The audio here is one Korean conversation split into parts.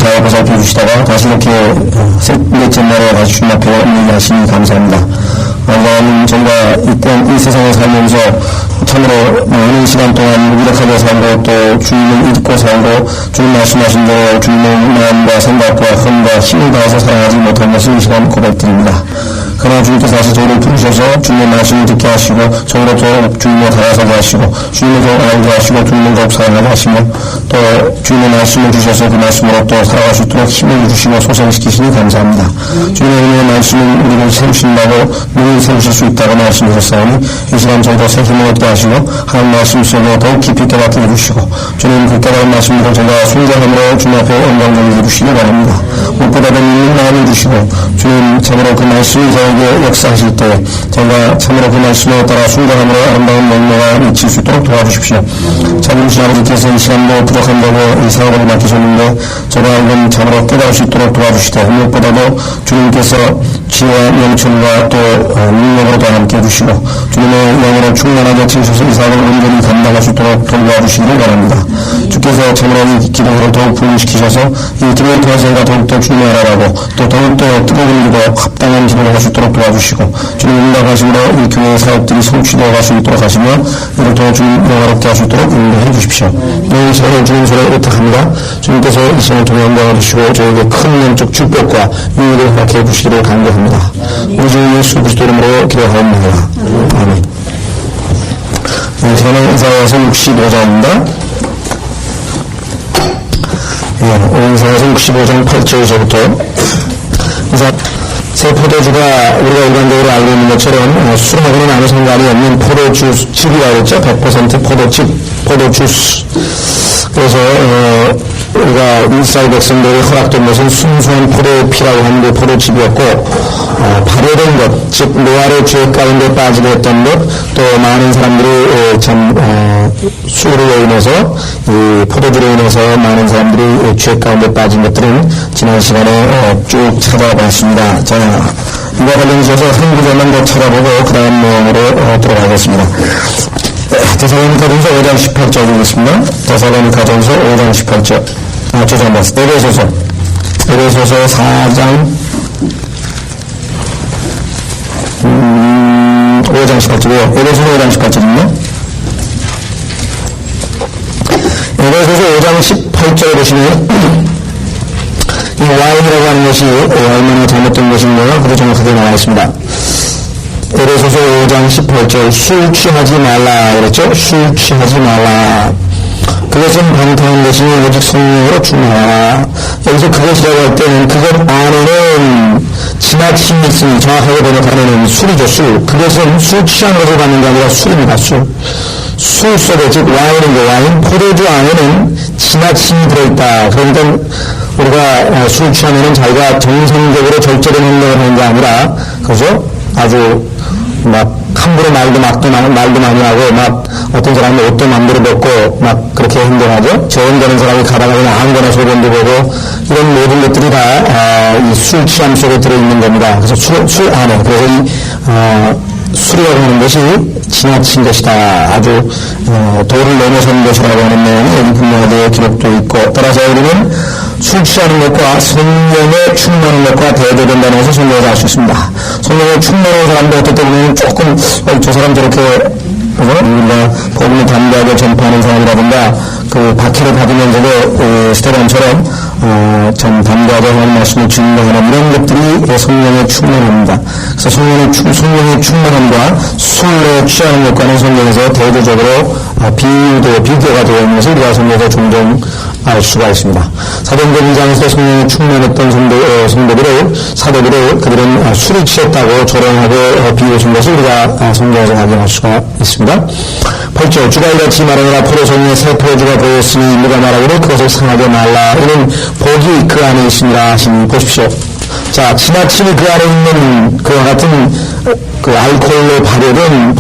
잘 보살펴 주시다가 다시 이렇게 셋째 날에 다시 주님 앞에 안내하시니 감사합니다. 하나님, 저희가 이 세상에 살면서 참으로 많은 시간 동안 무력하게 살고 또 주님을 잊고 살고 주님 말씀하신 대로 주님의 마음과 생각과 흥과 힘을 다해서 살아가지 못한 것을 이 시간 고백드립니다. 그러나 주님께서 다시 저희를 부르셔서 주님의 말씀을 듣게 하시고 저희로 더 주님을 다가서게 하시고 주님을 더 알게 하시고 주님을 더욱 사랑하게 하시며 또 주님의 말씀을 주셔서 그 말씀으로 또 살아갈 수 있도록 힘을 주시고 소생시키시니 감사합니다. 주님의 은혜의 말씀은 우리를 세우신다고 능히 세우실 수 있다고 말씀하셨사오니 이 시간 저희도 새 힘을 얻게 하시고 하나님 말씀 속에 더욱 깊이 깨닫게 해주시고 주님 그 깨달은 말씀으로 저희가 순종함으로 주님 앞에 영광을 해주시기 바랍니다. 무엇보다도 믿는 마음을 주시고 주님 참으로 그 말씀이 저에게 역사하실 때 저희가 참으로 그 말씀에 따라 순종함으로 아름다운 명령을 미칠 수 있도록 도와주십시오. 참으신 아버지께서 이 시간도 부족한 대로 이 사업을 맡기셨는데 저희가 이건 참으로 깨달을 수 있도록 도와주시되 무엇보다도 주님께서 지혜와 명철과 또 능력으로도 함께 해주시고 주님의 영으로 충만하게 채우셔서 이 사업을 온전히 감당할 수 있도록 도와주시기를 바랍니다. 주께서 참으로 이 기도를 더욱 부흥시키셔서 이 기도를 통해서 저희가 더욱더 주님을 알아가고 또 더욱더 뜨거운 기도 합당한 기도를 할 수 있도록 도와주시고 주님 응답하심으로 이 교회의 사업들이 성취되어 갈 수 있도록 하시며 이를 통해 주님 영화롭게 할 수 있도록 인도해 주십시오. 이 시간에 주님 소리를 의탁합니다. 주님께서 이 시간을 통해 영광을 주시고 저에게 큰 영적 축복과 유익을 허락해 해 주시기를 간구합니다. 우리 주 예수 그리스도 이름으로 기도하옵나이다. 아멘. 이 시간은 이사야서 65장입니다. 이사야서 65장 8절에서부터 새 포도주가 우리가 일반적으로 알고 있는 것처럼 술하고는 아무 상관이 없는 포도주즙이라고 했죠. 100% 포도주스. 그래서 우리가 이스라엘 백성들이 허락된 것은 순수한 포도피라고 하는 그 포도즙이었고 발효된 것, 즉 노아의 죄 가운데 빠지게 했던 것, 또 많은 사람들이 술로 인해서 이 포도주로 인해서 많은 사람들이 죄 가운데 빠진 것들은 지난 시간에 쭉 찾아봤습니다. 자, 이와 관련해서 한 구절만 더 찾아보고 그 다음 내용으로 들어가겠습니다. 데살로니가전서 5장 18절이겠습니다. 데살로니가전서 5장 18절. 죄송합니다. 에베소서 4장 5장 18절이요. 에베소서 5장 18절입니다. 에베소서 5장 18절에 보시면 이 와인이라고 하는 것이 얼마나 잘못된 것인가 그도 정확하게 나와 있습니다. 에베소서 5장 18절 술 취하지 말라 그랬죠. 술 취하지 말라. 그것은 방탕한 것이니 오직 성령으로 충만하라. 여기서 그것이라고 할 때는 그것 안에는 지나침이 있으니 정확하게 번역하면 술이죠. 술. 그것은 술 취한 것을 받는 게 아니라 술입니다. 술 속에 즉 와인인데 와인 포도주 안에는 지나침이 들어있다. 그러니까 우리가 술 취하면은 자기가 정상적으로 절제된 행동을 하는 게 아니라 그죠? 아주 막 함부로 말도 많이 하고 막 어떤 사람은 옷도 마음대로 벗고 막 그렇게 행동하죠. 저행되는 사람이 가다가 그냥 아무거나 소변도 보고 이런 모든 것들이 다 이 술 취함 속에 들어있는 겁니다. 그래서 술 안에 그래서 이 술이라고 하는 것이 지나친 것이다. 아주 도를 넘어선 것이라고 하는 내용이 여기 분명하게 기록되어 있고 따라서 우리는 술 취하는 것과 성령에 충만한 것과 대조된다는 것을 성경에서 알 수 있습니다. 성령에 충만한 사람도 어떨 때 보면 조금 저 사람 저렇게 우리가 복음을 담대하게 전파하는 사람이라든가 그 박해를 받으면서도 스테반처럼 참 담대하게 하는 말씀을 증거하는 이런 것들이 성령의 충만합니다. 그래서 성령의 충만함과 술에 취하는 것과는 성경에서 대조적으로 비교가 되어 있는 것을 우리가 성경에서 종종 알 수가 있습니다. 사도행전 2장에서 성령에 충만했던 사도들을 그들은 술이 취했다고 조롱하게 비유해준 것을 우리가 성경에서 확인할 수가 있습니다. 8절 주가 이같이 말하느라 포도송이에 새 포도주가 보였으니 누가 말하기를 그것을 상하게 말라. 이는 복이 그 안에 있습니다 하시니 보십시오. 자, 지나침이 그 안에 있는 그와 같은 그 알코올로 발효된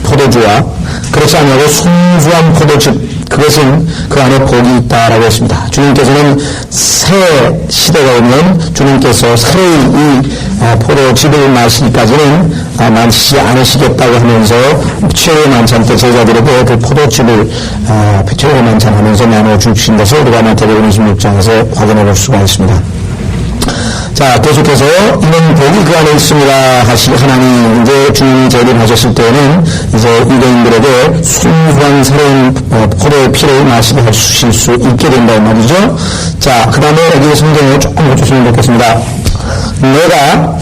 포도주와 그렇지 않냐고 순수한 포도즙 그것은 그 안에 복이 있다라고 했습니다. 주님께서는 새 시대가 오면 주님께서 새로이 이 포도즙을 마시기까지는 마시지 않으시겠다고 하면서 최후의 만찬 때 제자들에게 그 포도즙을 최후의 만찬 하면서 나눠 주신 것을 우리가 마태복음 26장에서 확인해 볼 수가 있습니다. 자, 계속해서 이는 복이 그 안에 있습니다 하시고 하나님 이제 주님이 재림하셨을 때는 이제 유대인들에게 순수한 새로운 포도의 피를 마시게 하실 수 있게 된다는 말이죠. 자, 그 다음에 여기 성경을 조금 보셨으면 좋겠습니다. 내가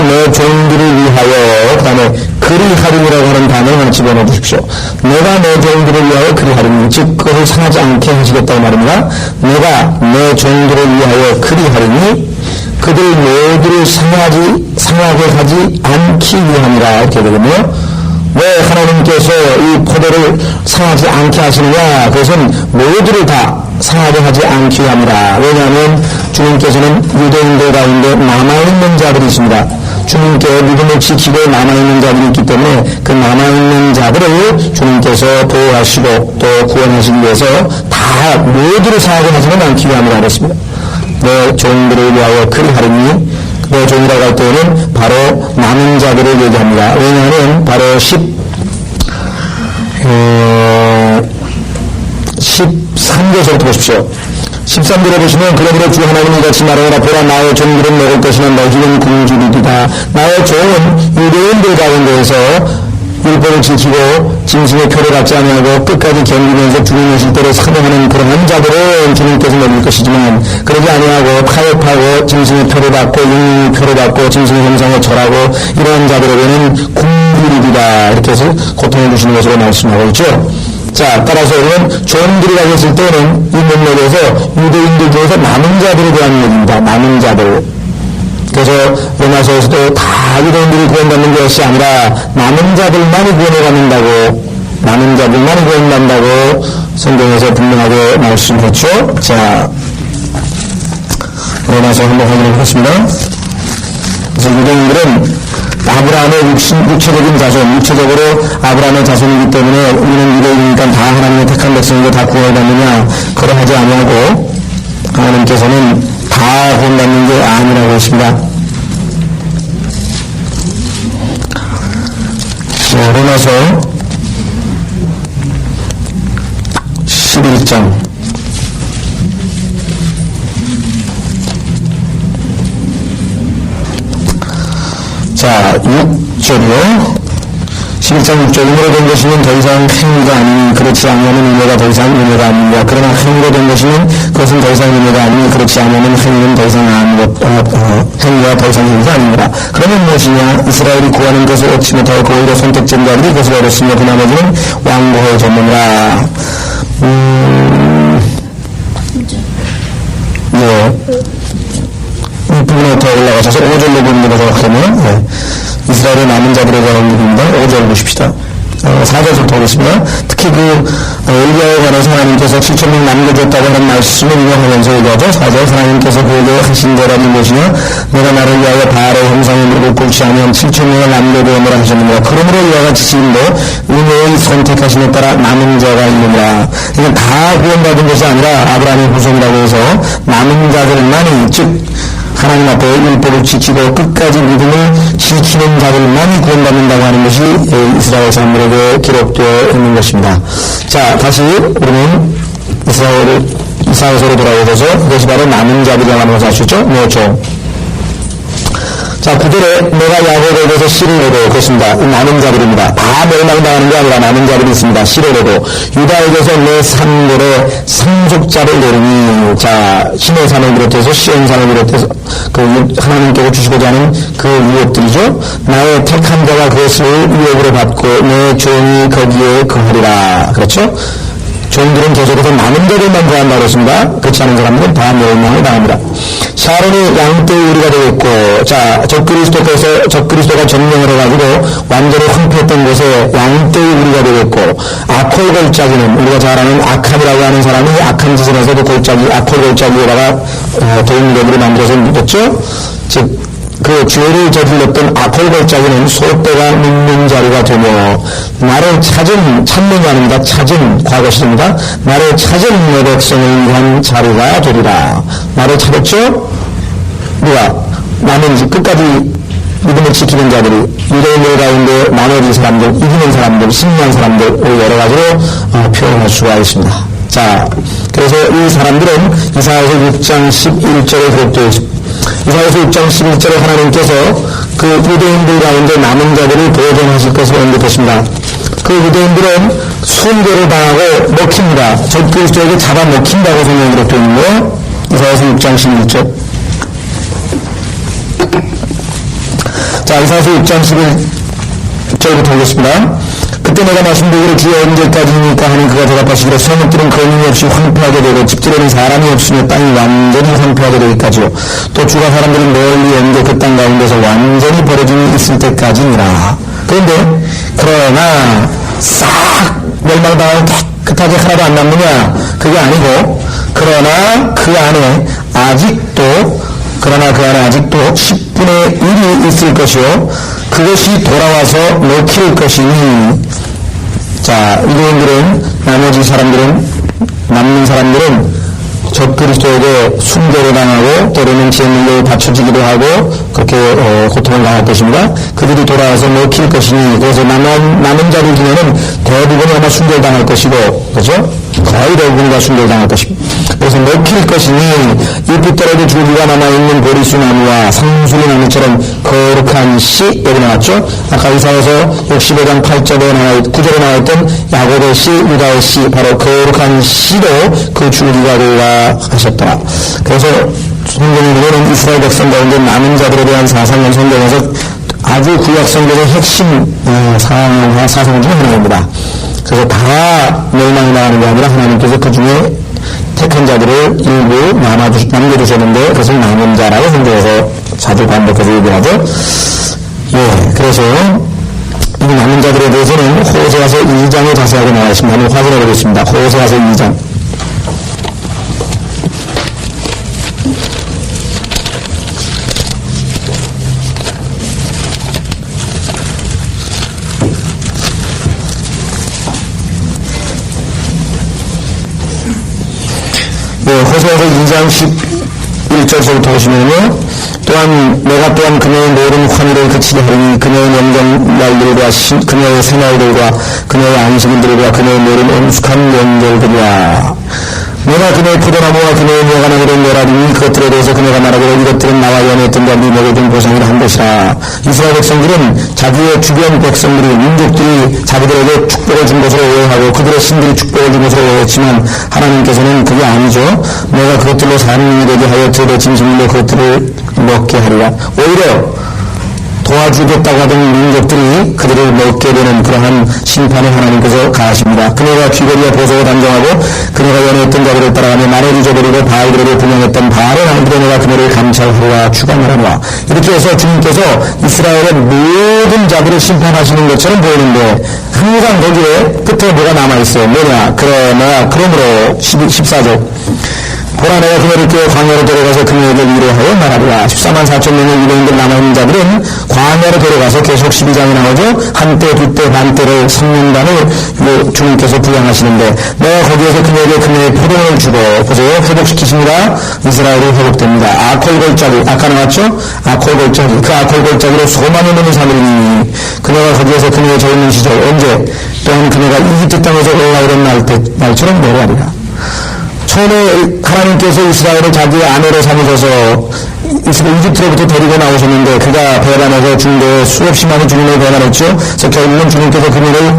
내 종들을 위하여, 그 다음에 그리하림이라고 하는 단어를 하나 집어넣어 주십시오. 내가 내 종들을 위하여 그리하림, 즉 그것을 상하지 않게 하시겠다고 말입니다. 내가 내 종들을 위하여 그리하림이 그들 모두를 상하게 하지 않기 위함이라 이렇게 되거든요. 왜 하나님께서 이 포도를 상하지 않게 하시느냐? 그것은 모두를 다 상하게 하지 않기 위함이라. 왜냐하면 주님께서는 유대인들 가운데 남아있는 자들이 있습니다. 주님께 믿음을 지키고 남아있는 자들이 있기 때문에 그 남아있는 자들을 주님께서 보호하시고 또 구원하시기 위해서 다 모두를 상하게 하지는 않기 위함이라 그랬습니다. 내 종들을 위하여 그리하리니, 내 종이라고 할 때는 바로 남은 자들을 얘기합니다. 왜냐하면 바로 13절부터 보십시오. 13절에 보시면 그러므로 주 하나님이 같이 말하노라. 보라, 나의 종들은 먹을 것이나 너희는 굶주리리다. 나의 종은 유대인들 가운데에서 율법을 지키고 짐승의 표를 받지 아니하고 끝까지 견디면서 주님 오실 때를 사모하는 그런 자들은 주님께서 먹일 것이지만, 그러지 아니하고 타협하고 짐승의 표를 받고 육류의 표를 받고 짐승의 형상에 절하고 이런 자들에게는 굶주리리다, 이렇게 해서 고통을 주시는 것으로 말씀하고 있죠. 자, 따라서 우리는 종들이라고 했을 때는 이 문맥에서 유대인들 중에서 남은 자들에 대한 얘기입니다. 남은 자들. 그래서 로마서에서도 다 유대인들이 구원받는 것이 아니라 남은 자들만이 구원을 받는다고, 남은 자들만이 구원받는다고 성경에서 분명하게 말씀했죠. 자, 로마서 한번 확인해 보겠습니다. 그래서 유대인들은 아브라함의 육체적인 자손, 육체적으로 아브라함의 자손이기 때문에 우리는 유대인이니까 다 하나님의 택한 백성이고 다 구원을 받느냐? 그러하지 아니하고 하나님께서는 다 구원받는 게 아니라고 했습니다. 로마서 11장 자, 6절이요. 11장 6절. 의무로 된 것이면 더 이상 행위가 아니니 그렇지 않으면 의무가 더 이상 의무가 아닙니다. 그러나 행위로 된 것이면 그것은 더 이상 의무가 아니니 그렇지 않으면 행위는 더 이상 행위가 더 이상 행위가 아닙니다. 그러면 무엇이냐? 이스라엘이 구하는 것을 얻지 못하고 오히려 선택된 자들이 그것을 얻었으며 그 나머지는 왕고해졌느니라. 네. 이 부분에 더 올라가셔서 5절로 보는 거 정확하면, 네. 이스라엘의 남은 자들에 대한 얘기입니다. 5절 보십시다. 4절부터 보겠습니다. 특히 엘리야에 관해서 하나님께서 7,000명 남겨줬다고 하는 말씀을 인용하면서 얘기하죠. 4절. 하나님께서 그에게 하신 거라는 무엇이냐? 내가 나를 위하여 바알의 형상을 물고 꿇지 않으면 7,000명을 남겨두었노라 하셨느니라. 그러므로 이와 같이 지금도 은혜의 선택하심에 따라 남은 자가 있느니라. 이건 다 구원받은 것이 아니라 아브라함의 후손이라고 해서 남은 자들만이, 즉 하나님 앞에 율법을 지키고 끝까지 믿음을 지키는 자들만이 구원받는다고 하는 것이 이스라엘 사람들에게 기록되어 있는 것입니다. 자, 다시 우리는 이스라엘서로 돌아오셔서 그것이 바로 남은 자들이라고 하는 것을 아시죠? 네, 자, 9절에 내가 야곱에 대해서 씨를 내고, 그렇습니다. 남은 자들입니다. 다 멸망당하는 게 아니라 남은 자들이 있습니다. 씨를 내고, 유다에게서 내 산골에 상속자를 내리니, 자, 신의 산을 비롯해서 시온산을 비롯해서 하나님께서 주시고자 하는 그 유업들이죠. 나의 택한 자가 그것을 유업으로 받고 내 종이 거기에 거하리라. 그렇죠? 종들은 계속해서 남은 자들만 구한다고 했습니다. 그렇지 않은 사람들은 다 멸망을 당합니다. 샤론이 양떼의 우리가 되겠고, 자, 적그리스도가 점령을 해가지고 완전히 황폐했던 곳에 양떼의 우리가 되겠고, 아콜 골짜기는 우리가 잘 아는 아칸이라고 하는 사람이 악한 짓을 해서도 골짜기, 아콜 골짜기에다가 도움력으로 만들어서 묻었죠. 즉 그 죄를 저질렀던 아콜골짜기는 소떼가 눕는 자리가 되며 나를 찾는 아닙니다. 찾은 과거 시입니다. 나를 찾은 내 백성을 위한 자리가 되리라. 나를 찾았죠? 누가? 나는 끝까지 믿음을 지키는 자들이 유대인들 가운데 나머지 사람들, 이기는 사람들, 승리한 사람들 여러 가지로 표현할 수가 있습니다. 자, 그래서 이 사람들은 이사야서 6장 11절에 기록되어 있습니다. 이사야서 6장 11절에 하나님께서 그 유대인들 가운데 남은 자들을 보존하실 것을 언급했습니다. 그 유대인들은 순교를 당하고 먹힙니다. 적그리스도에게 잡아먹힌다고 성경에 기록되어 있는데요. 이사야서 6장 11절. 자, 이사야서 6장 11절부터 보겠습니다. 그때 내가 말씀드리기를 주여 언제까지니까 하는 그가 대답하시기를 성읍들은 거민이 없이 황폐하게 되고 집들에는 사람이 없으며 땅이 완전히 황폐하게 되기까지요. 또 주가 사람들을 멀리 옮겨 그 땅 가운데서 완전히 버려짐이 있을 때까지니라. 그러나 싹 멸망당하고 깨끗하게 하나도 안 남느냐? 그게 아니고 그러나 그 안에 아직도 10분의 1이 있을 것이요 그것이 돌아와서 먹힐 것이니. 자, 유대인들은 남는 사람들은 적그리스도에게 순교를 당하고 때로는 제물로 바쳐지기도 하고 그렇게 고통을 당할 것입니다. 그들이 돌아와서 먹힐 것이니. 그래서 남은 자들 중에는 대부분이 아마 순교를 당할 것이고, 그죠? 거의 대부분이 순교를 당할 것입니다. 그래서 먹힐 것이니 잎이 떨어져 줄기가 남아있는 보리수 나무와 상수리 나무처럼 거룩한 씨, 여기 나왔죠? 아까 이사야서 65장 9절에 나와있던 야곱의 씨, 유다의 씨, 바로 거룩한 씨로 그 줄기가 되라 하셨더라. 그래서 성경에 보면 이스라엘 백성 가운데 남은 자들에 대한 사상은 성경에서 아주 구약 성경의 핵심 사상 중 하나입니다. 그래서 다 멸망이 나가는 게 아니라 하나님께서 그 중에 택한 자들을 일부 남겨두셨는데 그것을 남은 자라고 성경에서 자주 반복해서 얘기하죠. 예, 그래서 이 남은 자들에 대해서는 호세아서 2장에 자세하게 나와 있습니다. 한번 확인해 보겠습니다. 호세아서 2장. 호세아서 2장 11절서부터 보시면요. 내가 또한 그녀의 모든 환희를 그치게 하리니 그녀의 명절날들과 그녀의 새날들과 그녀의 안식일들과 그녀의 모든 엄숙한 명절들이야. 내가 그녀의 포도나무와 그녀의 묘가나무를 내라리니 그것들에 대해서 그녀가 말하기를 이것들은 나와 연애했던 자들이 내게 준 보상이라 한 것이라. 이스라엘 백성들은 자기의 주변 백성들이 민족들이 자기들에게 축복을 준 것으로 오해하고 그들의 신들이 축복을 준 것으로 오해했지만 하나님께서는 그게 아니죠. 내가 그것들로 사는 일이 되게 하여 들의 짐승들로 그것들을 먹게 하리라. 오히려 도와주겠다고 하던 민족들이 그들을 먹게 되는 그러한 심판을 하나님께서 가하십니다. 그녀가 귀걸이와 보석을 단정하고 그녀가 연애했던 자들을 따라가며 만을 잊어버리고 바알들에게 분양했던 바알의 아들의 내가 그녀를 감찰하리라 주가 말하노라. 이렇게 해서 주님께서 이스라엘의 모든 자들을 심판하시는 것처럼 보이는데 항상 거기에 끝에 뭐가 남아있어요. 뭐냐? 그러므로 14절 보라 내가 그녀를 꽤 광야로 데려가서 그녀에게 위로하여 말하리라. 14만 4천 명의 유대인들 남아있는 자들은 광야로 데려가서 계속 12장에 나오죠. 한때 두때 반때를 3년간을 주님께서 부양하시는데 내가 거기에서 그녀에게 그녀의 포도를 주고 보세요. 회복시키십니다. 이스라엘이 회복됩니다. 아콜골짜기 아까 나왔죠. 아콜골짜기 그 아콜골짜기로 수많은 놈을 삼으리니 그녀가 거기에서 그녀의 젊은 시절 언제 또한 그녀가 이집트 땅에서 올라오던 날처럼 노래하리라. 처음에 하나님께서 이스라엘을 자기의 아내로 삼으셔서 이집트로부터 데리고 나오셨는데 그가 배반해서 중도에 수없이 많은 주님을 배반했죠. 그래서 결국은 주님께서 그녀를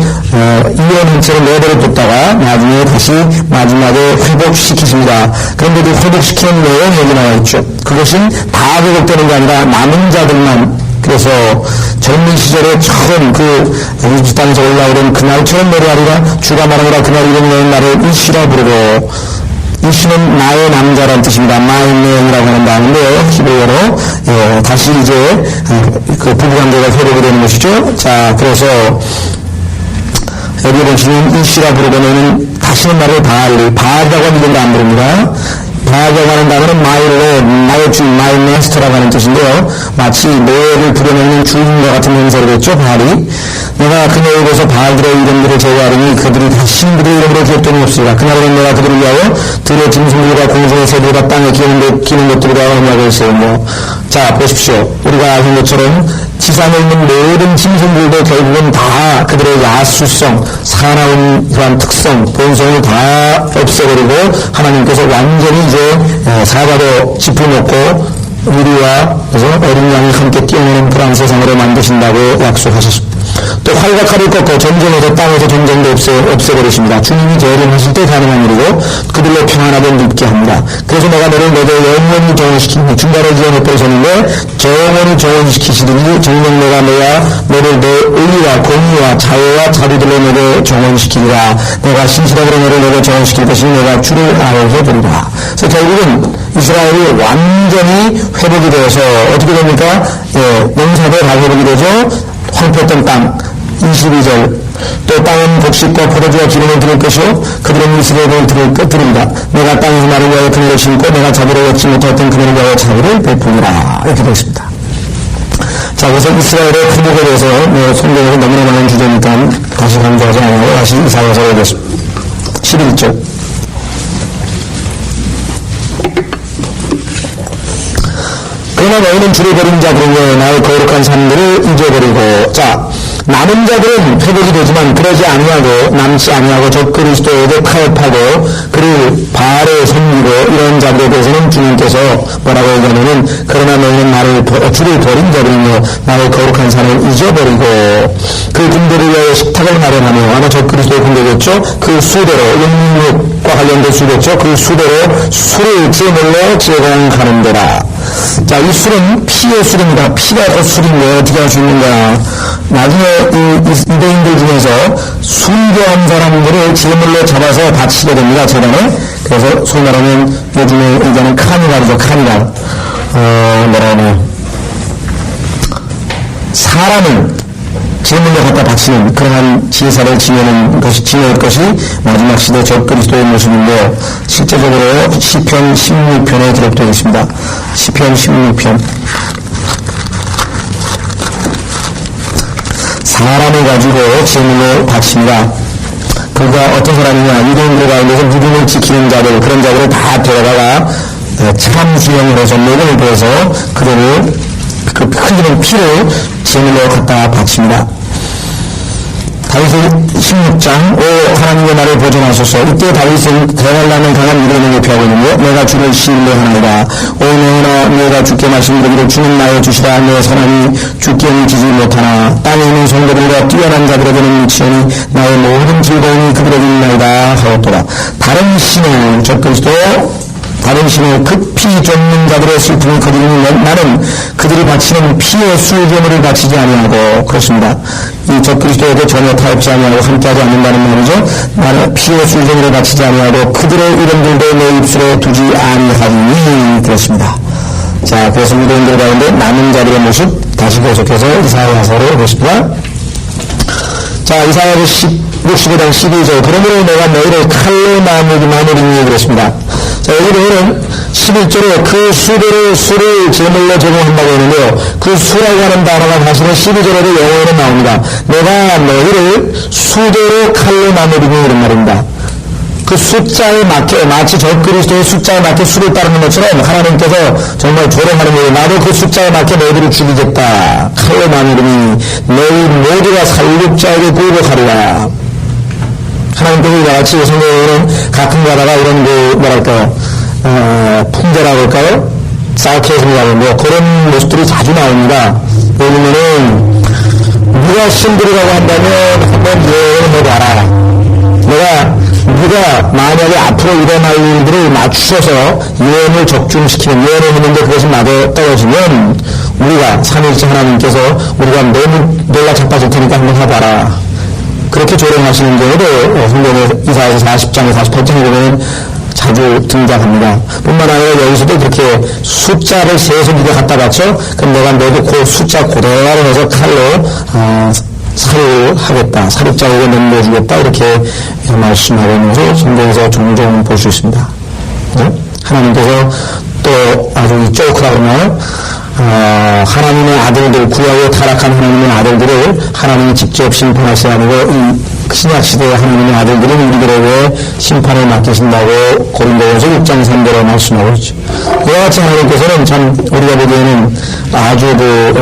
이혼한 채로 내버려뒀다가 나중에 다시 마지막에 회복시키십니다. 그런데 그 회복시키는 내용이 여기 나와 있죠. 그것이 다 회복되는 게 아니라 남은 자들만. 그래서 젊은 시절에 처음 이집트 땅에서 올라오던 그날처럼 노래하리라. 주가 말하노라 그날 이름내는 나를 일시라 부르고 일시는 나의 남자라는 뜻입니다. My man이라고 하는 단어인데요. 히브리어로 다시 이제 그 부부관계가 회복이 되는 것이죠. 자, 그래서 여기 보시면 일시라 부르고는 다시는 나를 바알이라고 하는 이름도 안 부릅니다. 바알이라고 하는 단어는 나의 주인, 나의 마스터라고 하는 뜻인데요. 마치 노예를 부려먹는 주인과 같은 행세를 했죠, 바알이. 내가 그녀에 대해서 바알들의 이름들을 제거하리니 그들이 다 신들의 이름으로 기억됨이 없으리라. 그날에는 내가 그들을 위하여 들의 짐승들과 공중의 새들과 땅에 기는 것들과 언약을 했으며. 자, 보십시오. 우리가 아는 것처럼 지상에 있는 모든 짐승들도 결국은 다 그들의 야수성, 사나운 그런 특성, 본성을 다 없애버리고 하나님께서 완전히 이제 사자도 짚어놓고 우리와 그래서 어린 양이 함께 뛰어노는 그런 세상으로 만드신다고 약속하셨습니다. 또 활과 칼을 꺾고 전쟁에서 땅에서 전쟁도 없애버리십니다. 주님이 재림하실 때 가능한 일이고 그들로 평안하게 눕게 합니다. 그래서 내가 너를 영원히 정원시키니 중간에 지어놓고서는데 영원히 정원시키시더니 정녕 내가 너를 내 의와 공의와 자유와 자비들로 내게 정원시키리라. 내가 신실하게 너를 내게 정원시킬 것이니 내가 주를 알게 되리라. 그래서 결국은 이스라엘이 완전히 회복이 되어서 어떻게 됩니까? 용사도 다 회복이 되죠. 황폐했던 땅 22절 또 땅은 곡식과 포도주와 기름을 들을 것이요 그들은 이스라엘을 들으리라. 내가 땅에서 나를 위하여 그네를 심고 내가 자비를 얻지 못하였던 그네를 위하여 자비를 베푸리라. 이렇게 되어 있습니다. 자, 그래서 이스라엘의 회복에 대해서 성경에서 너무나 많은 주제니까 다시 강조하지 않아요. 다시 이사야서로 보겠습니다. 11절 그러나 너희는 주를 버린 자들이여 나의 거룩한 산들을 잊어버리고. 자, 남은 자들은 회복이 되지만 그러지 아니하고 남지 아니하고 저 그리스도에게 타협하고 그를 바알에 섬기고 이런 자들에 대해서는 주님께서 뭐라고 얘기하냐면 그러나 너희는 주를 버린 자들이여 나의 거룩한 산을 잊어버리고 그 군대를 위하여 식탁을 마련하며 아마 저 그리스도의 군대겠죠. 그 수대로 영육과 관련된 수겠죠. 그 수대로 술을 제물로 제공하는 데라. 자, 이 술은 피의 술입니다. 피가 더 술인데 어떻게 할 수 있는가. 나중에 유대인들 중에서 순교한 사람들을 제물로 잡아서 바치게 됩니다. 재단에. 그래서 소위 말하면 요즘에 얘기하는 카니발이죠. 카니발. 뭐라 하나요. 사람을 제물로 갖다 바치는 그러한 제사를 지내는 것이 마지막 시대 적그리스도의 모습인데 실제적으로 시편 16편에 기록되어 있습니다. 시편 16편 사람을 가지고 제물로 바칩니다. 그가 어떤 사람이냐 유대인들 가운데서 믿음을 지키는 자들 그런 자들을 다 데려다가 참수형을 해서 녹음을 부어서 그들을 그 흘리는 피를 제물로 갖다 바칩니다. 다윗의 16장 하나님의 나를 보존하소서. 이때 다윗은 대활라는 강한 미련을 예표하고 있는데 내가 주를 신뢰하나이다. 너희나 내가 주께 말씀드리기를 주는 나의 주시라. 내 사람이 주께 미치지 못하나 땅에 있는 성도들과 뛰어난 자들에게는 미치니 나의 모든 즐거움이 그들에게 있나이다 하였도다. 다른 신을 적그리스도 다른 신을 급히 쫓는 자들의 슬픔을 거두는 나는 그들이 바치는 피의 술제물을 바치지 아니하고 그렇습니다. 이 적그리스도에게 전혀 타협지 아니하고 함께하지 않는다는 말이죠. 나는 피의 술제물을 바치지 아니하고 그들의 이름들도 내 입술에 두지 아니하니 그렇습니다. 자, 그래서 유대인들 가운데 남은 자들의 모습 다시 계속해서 이사야서로 보십니다. 자, 이사야서 65장 12절 그러므로 내가 너희를 칼로 나누리니 그랬습니다. 자, 여기 보면은 11절에 그 술을 제물로 제공한다고 했는데요. 그 수라고 하는 단어가 사실은 12절에도 영어로 나옵니다. 내가 너희를 수대로 칼로 나누리니 이런 말입니다. 그 숫자에 맞게 마치 적그리스도의 숫자에 맞게 수를 따르는 것처럼 하나님께서 정말 조롱하는 거예요. 나도 그 숫자에 맞게 너희들을 죽이겠다. 칼로 나누리니 너희 모두가 살육자에게 굴복하리라. 하나님께서 이와 같이 성경에는 가끔 가다가 이런 풍자라고 할까요? 사케이즘이라고 뭐 그런 모습들이 자주 나옵니다. 왜냐면은 네가 신들이라고 한다면 한번 예언을 해봐라. 네가 만약에 앞으로 일어날 일들을 맞추셔서 예언을 적중시키는 예언을 했는데 그것이 맞아 떨어지면 우리가 삼위일체 하나님께서 우리가 너무 놀라 자빠질 테니까 한번 해봐라. 그렇게 조롱하시는 경우도 성경의 이사야서 40장에 48장에 보면 자주 등장합니다. 뿐만 아니라 여기서도 그렇게 숫자를 세서 네가 갖다 바쳐 그럼 내가 너도 그 숫자 고대로 해서 칼로 살하겠다. 살육자에게 넘겨주겠다. 이렇게 말씀하고 있는 것을 성경에서 종종 볼 수 있습니다. 네? 하나님께서 또 아주 쪼크라고 하나요? 하나님의 아들들, 구약에 타락한 하나님의 아들들을 하나님이 직접 심판하셔야 하고, 이 신약시대의 하나님의 아들들은 우리들에게 심판을 맡기신다고 고린도전서 6장 3절에 말씀하고 있죠. 이와 같이 하나님께서는 참 우리가 보기에는 아주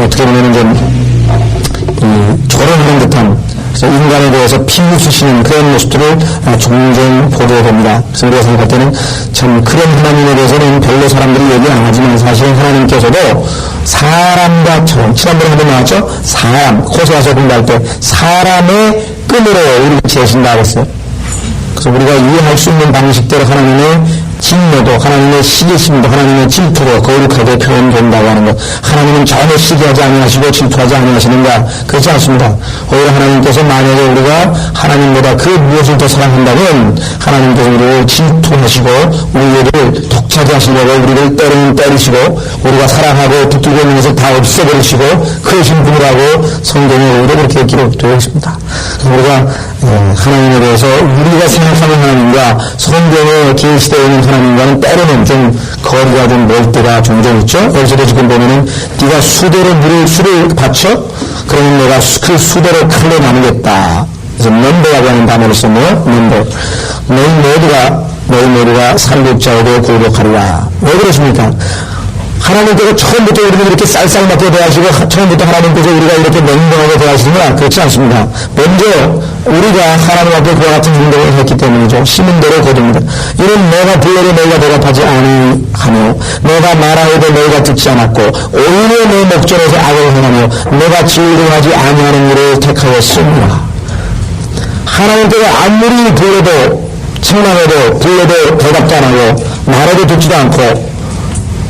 어떻게 보면 좀 조롱하는 듯한, 그래서 인간에 대해서 피부수시는 그런 모습들을 종종 보게 됩니다. 그래서 우리가 생각할 때는 참 그런 하나님에 대해서는 별로 사람들이 얘기 안 하지만 사실은 하나님께서도 사람과처럼, 지난번에 한번 나왔죠? 사람, 호세아서 공부할 때 사람의 끈으로 우리를 재신다고 했어요. 그래서 우리가 이해할 수 있는 방식대로 하나님의 진노도, 하나님의 시기심도, 하나님의 질투도 거룩하게 표현된다고 하는 것. 하나님은 전혀 시기하지 아니하시고 질투하지 아니하시는가? 그렇지 않습니다. 오히려 하나님께서 만약에 우리가 하나님보다 그 무엇을 더 사랑한다면 하나님께서 우리를 질투하시고 우리를 독차지하시려고 우리를 때리시고 우리가 사랑하고 붙들고 있는 것을 다 없애버리시고 그러신 분이라고 성경에 오히려 그렇게 기록되어 있습니다. 그래서 우리가 하나님에 대해서 우리가 생각하는 하나님과 성경에 계시되어 있는 하나님과는 때로는 좀 거리가 좀 멀 때가 종종 있죠. 여기서도 지금 보면은 네가 수대로 술을 바쳐? 그러면 내가 그 수대로 칼로 나누겠다. 그래서 멤버라고 하는 단어를 썼네요. 멤버. 너희 모두가 살육자에게 굴복하리라. 왜 그러십니까? 하나님께서 처음부터 우리를 이렇게 쌀쌀맞게 대하시고 처음부터 하나님께서 우리가 이렇게 냉정하게 대하시는가? 그렇지 않습니다. 먼저 우리가 하나님 앞에 그와 같은 행동을 했기 때문이죠. 심은 대로 거둡니다. 이는 내가 불러도 너희가 대답하지 아니하며 내가 말하여도 너희가 듣지 않았고 오히려 내 목전에서 악을 행하며 내가 즐거워하지 아니하는 일을 택하였습니다. 하나님께서 아무리 불러도 청망해도 불러도 대답도 안 하고 말해도 듣지도 않고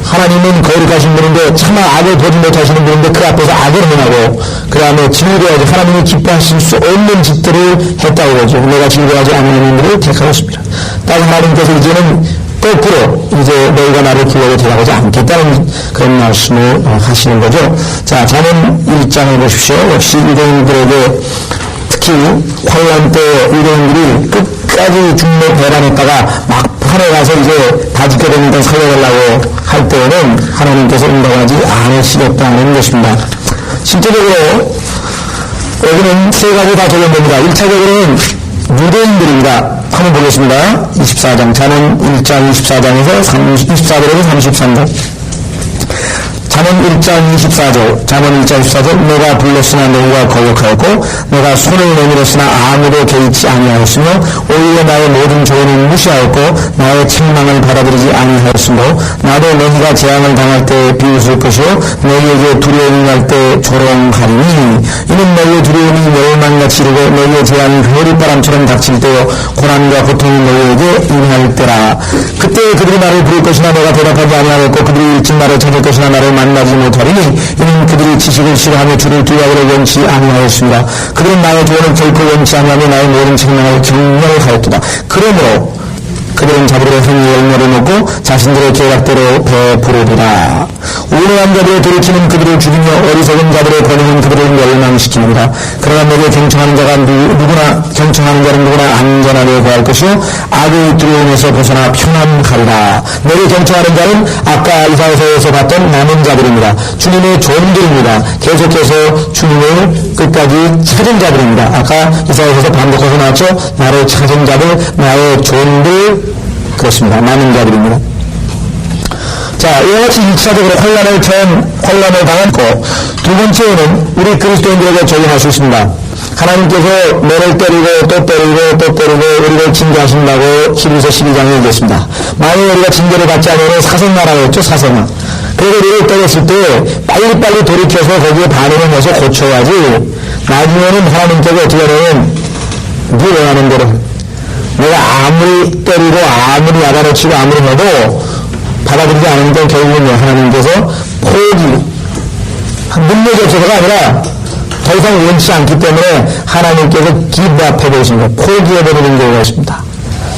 하나님은 거룩하신 분인데 차마 악을 보지 못하시는 분인데 그 앞에서 악을 행하고 그 다음에 즐거워하지 하나님이 기뻐하실 수 없는 짓들을 했다고 그러죠. 내가 즐거워하지 않는 일을 택하였습니다. 따라서 하나님께서 이제는 거꾸로 이제 너희가 나를 불러도 대답하지 않겠다는 그런 말씀을 하시는 거죠. 자, 잠언 1장을 보십시오. 역시 유대인들에게 특히 환란 때 유대인들이 끝까지 중매 배반했다가 막판에 가서 이제 다지게 되니까 살려달라고 할 때에는 하나님께서 응답하지 않으시겠다는 것입니다. 실제적으로 여기는 세 가지 다 적용됩니다. 1차적으로는 유대인들입니다. 한번 보겠습니다. 24장, 잠언 1장 24장에서 24절에서 33절. 잠언 1장 24절, 잠언 1장 24절, 내가 불렀으나 너희가 거역하였고 내가 손을 내밀었으나 아무도 개의치 아니하였으며 오히려 나의 모든 조언을 무시하였고 나의 책망을 받아들이지 아니하였으므로 나도 너희가 재앙을 당할 때 비웃을 것이요 너희에게 두려움이 날 때 조롱하리니 이는 너희의 두려움이 멸망같이 이르고 너희의 재앙이 hö리바람처럼 닥칠 때요 고난과 고통이 너희에게 임할 때라. 그때 그들이 나를 부를 것이나 내가 대답하지 아니하였고 그들이 일찍 나를 찾을 것이나 나를 만나지 못하리니 이는 그들이 지식을 싫어하며 주를 두려워하기를 원치 아니하였습니다. 그들은 나의 조언을 결코 원치 아니하며 나의 모든 책망을 경멸하였도다. 그러므로 그들은 자기들의 행위 열매를 먹고 자신들의 계략대로 배부르리라. 우매한 자들의 돌이키는 그들을 죽이며 어리석은 자들의 권능은 그들을 멸망시키느니라. 그러나 내게 경청하는 자가 누구나 경청하는 자는 누구나 안전하게 구할 것이요 악의 두려움에서 벗어나 편안하리라. 내게 경청하는 자는 아까 이사야서에서 봤던 남은 자들입니다. 주님의 종들입니다. 계속해서 주님을 끝까지 찾은 자들입니다. 아까 이사야서에서 반복해서 나왔죠. 나를 찾은 자들, 나의 종들, 그렇습니다. 남은 자들입니다. 자, 이와 같이 1차적으로 환란을 당했고, 두 번째는 우리 그리스도인들에게 적용할 수 있습니다. 하나님께서 너를 때리고 또 때리고 또 때리고 우리를 징계하신다고 히브리서 12장에 얘기했습니다. 만약에 우리가 징계를 받지 않으면 사생나라였죠, 사생나. 그래서 우리를 때렸을 때 빨리빨리 돌이켜서 거기에 반응을 해서 고쳐야지, 나중에는 하나님께서 어떻게 하냐면 네 원하는 대로 내가 아무리 때리고 아무리 야단을 치고 아무리 해도 받아들이지 않으니까 결국은 하나님께서 포기, 능력이 없어서가 아니라 더 이상 원치 않기 때문에 하나님께서 기부합해 보시는 거예요. 포기해버리는 경우가 있습니다.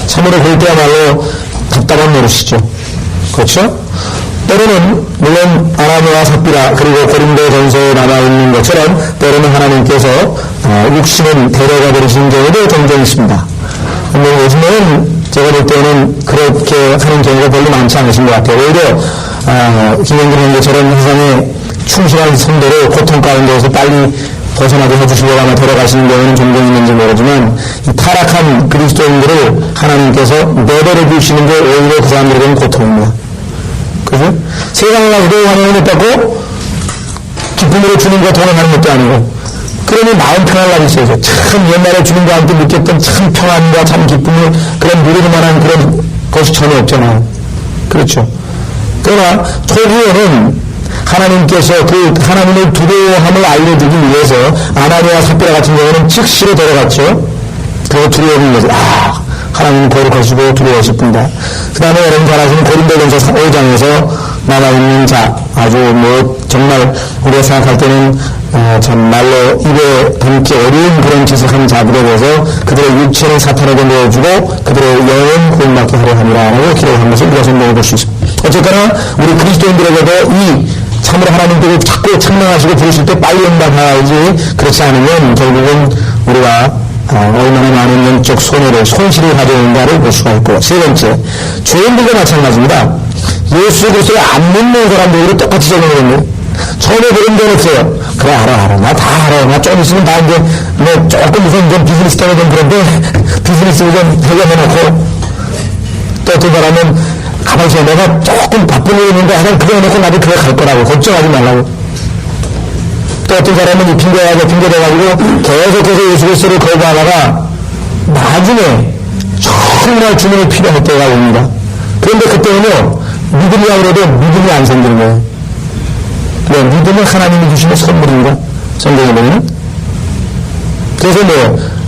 참으로 그럴 때야말로 답답한 노릇이죠. 그렇죠? 때로는 물론 아라미와 삽비라 그리고 고린도전서에 남아있는 것처럼 때로는 하나님께서 육신은 데려가 버리시는 경우도 종종 있습니다. 근데 요즘에는 제가 볼 때는 그렇게 하는 경우가 별로 많지 않으신 것 같아요. 오히려 김영균 형제처럼 세상에 충실한 성도로 고통 가운데에서 빨리 벗어나게 해주시려고 아마 돌아가시는 경우는 종종 있는지 모르지만 이 타락한 그리스도인들을 하나님께서 내버려 두시는 게 오히려 그 사람들에게는 고통입니다. 그죠? 세상을 가지고 하나님을 못 받고 기쁨으로 주님과 동행하는 것도 아니고 그러니 마음 편할 날이 있어요. 참 옛날에 주님과 함께 느꼈던 참 평안과 참 기쁨을 그런 누리는 만한 그런 것이 전혀 없잖아요. 그렇죠. 그러나 초기에는 하나님께서 그 하나님의 두려워함을 알려주기 위해서 아나니아 삽비라 같은 경우는 즉시로 데려갔죠. 그래서 두려움을 위해서 하나님은 거룩하시고 두려워하실 분이다. 그 다음에 여러분 잘 아시는 고린도전서 5장에서 나와 있는 자 아주 정말 우리가 생각할 때는 정말로 입에 담기 어려운 그런 짓을 하는 자들에 대해서 그들의 육체는 사탄에게 내어주고 그들의 영은 구원받게 하려 함이라고 기록한 것을 우리가 성경에 볼 수 있습니다. 어쨌거나 우리 그리스도인들에게도 이 참으로 하나님께서 자꾸 책망하시고 부르실 때 빨리 응답하지 그렇지 않으면 결국은 우리가 얼마나 많은 영적 손실을 가져오는가를 볼 수가 있고 세 번째 죄인들도 마찬가지입니다. 예수 그리스도를 안 믿는 사람들이 똑같이 적용을 했네요. 처음에 그런 데는 없어요. 그래 알아 나 다 알아 나 좀 있으면 다 이제 뭐 조금 무슨 좀 비즈니스 때문에 좀 그런데 비즈니스를 좀 해결해놓고 또 어떤 사람은 가만히 있어 내가 조금 바쁜 일이 있는데 하여간 그거 해놓고 나도 그래 갈 거라고 걱정하지 말라고 또 어떤 사람은 이 핑계대가지고 계속해서 예수 그리스도를 거부하다가 나중에 정말 주님이 필요할 때가 옵니다. 그런데 그때는요 믿음이라고 해도 믿음이 안 생기는 거예요. 네, 믿음은 하나님이 주시는 선물입니다. 성경에 보면 그래서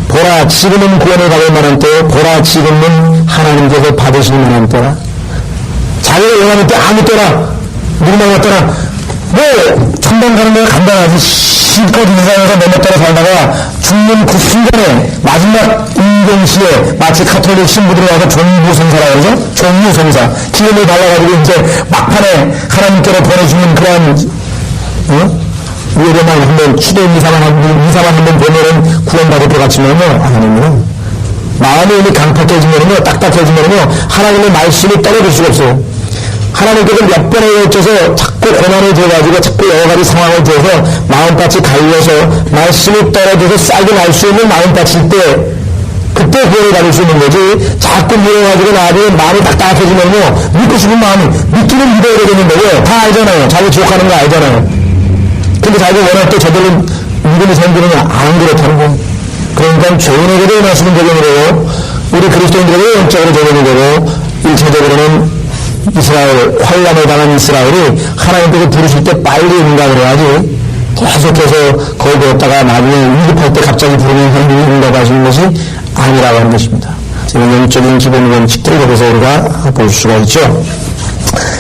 보라 지금은 구원을 받을 만한 때 보라 지금은 하나님께서 받으실 만한 때라 자기가 원하는 때 아무 때나 누구나 왔더나 천당 가는 데가 간단하지 실컷 인생에서 몇몇 달을 살다가 죽는 그 순간에 마지막 인경시에 마치 카톨릭 신부들이 와서 종부성사라고 그러죠? 종무성사 기름을 발라가지고 이제 막판에 하나님께로 보내주는 그런 우리에게만 한번 추대인 이사만 한번 보면은 구원받을 것 같지만요 하나님은 마음이 이미 강팍해지면은요 딱딱해지면은요 하나님의 말씀이 떨어질 수가 없어요. 하나님께서 몇 번에 걸쳐서 자꾸 고난을 줘가지고 자꾸 여러 가지 상황을 줘서 마음밭이 갈려서 말씀이 떨어져서 싹이 날 수 있는 마음밭일 때 그때 구원을 받을 수 있는 거지 자꾸 밀어가지고 나중에 마음이 딱딱해지면요 믿고 싶은 마음이 믿기는 믿어야 되는 거예요. 다 알잖아요. 자기 지옥 가는 거 알잖아요. 근데 자기 원할 때 저들은 믿음이 생기느냐 안 그렇다는 거예요. 그러니까 죄인에게도 이 말씀은 적용이 되고 우리 그리스도인들에게도 영적으로 적용이 되고 1차적으로는 이스라엘 환란을 당한 이스라엘이 하나님께서 부르실 때 빨리 응답을 해야지 계속해서 거기에다가 나중에 위급할 때 갑자기 부르면 하나님이 응답하시는 것이 아니라고 하는 것입니다. 이런 영적인 기본 원칙들을 거기서 우리가 볼 수가 있죠.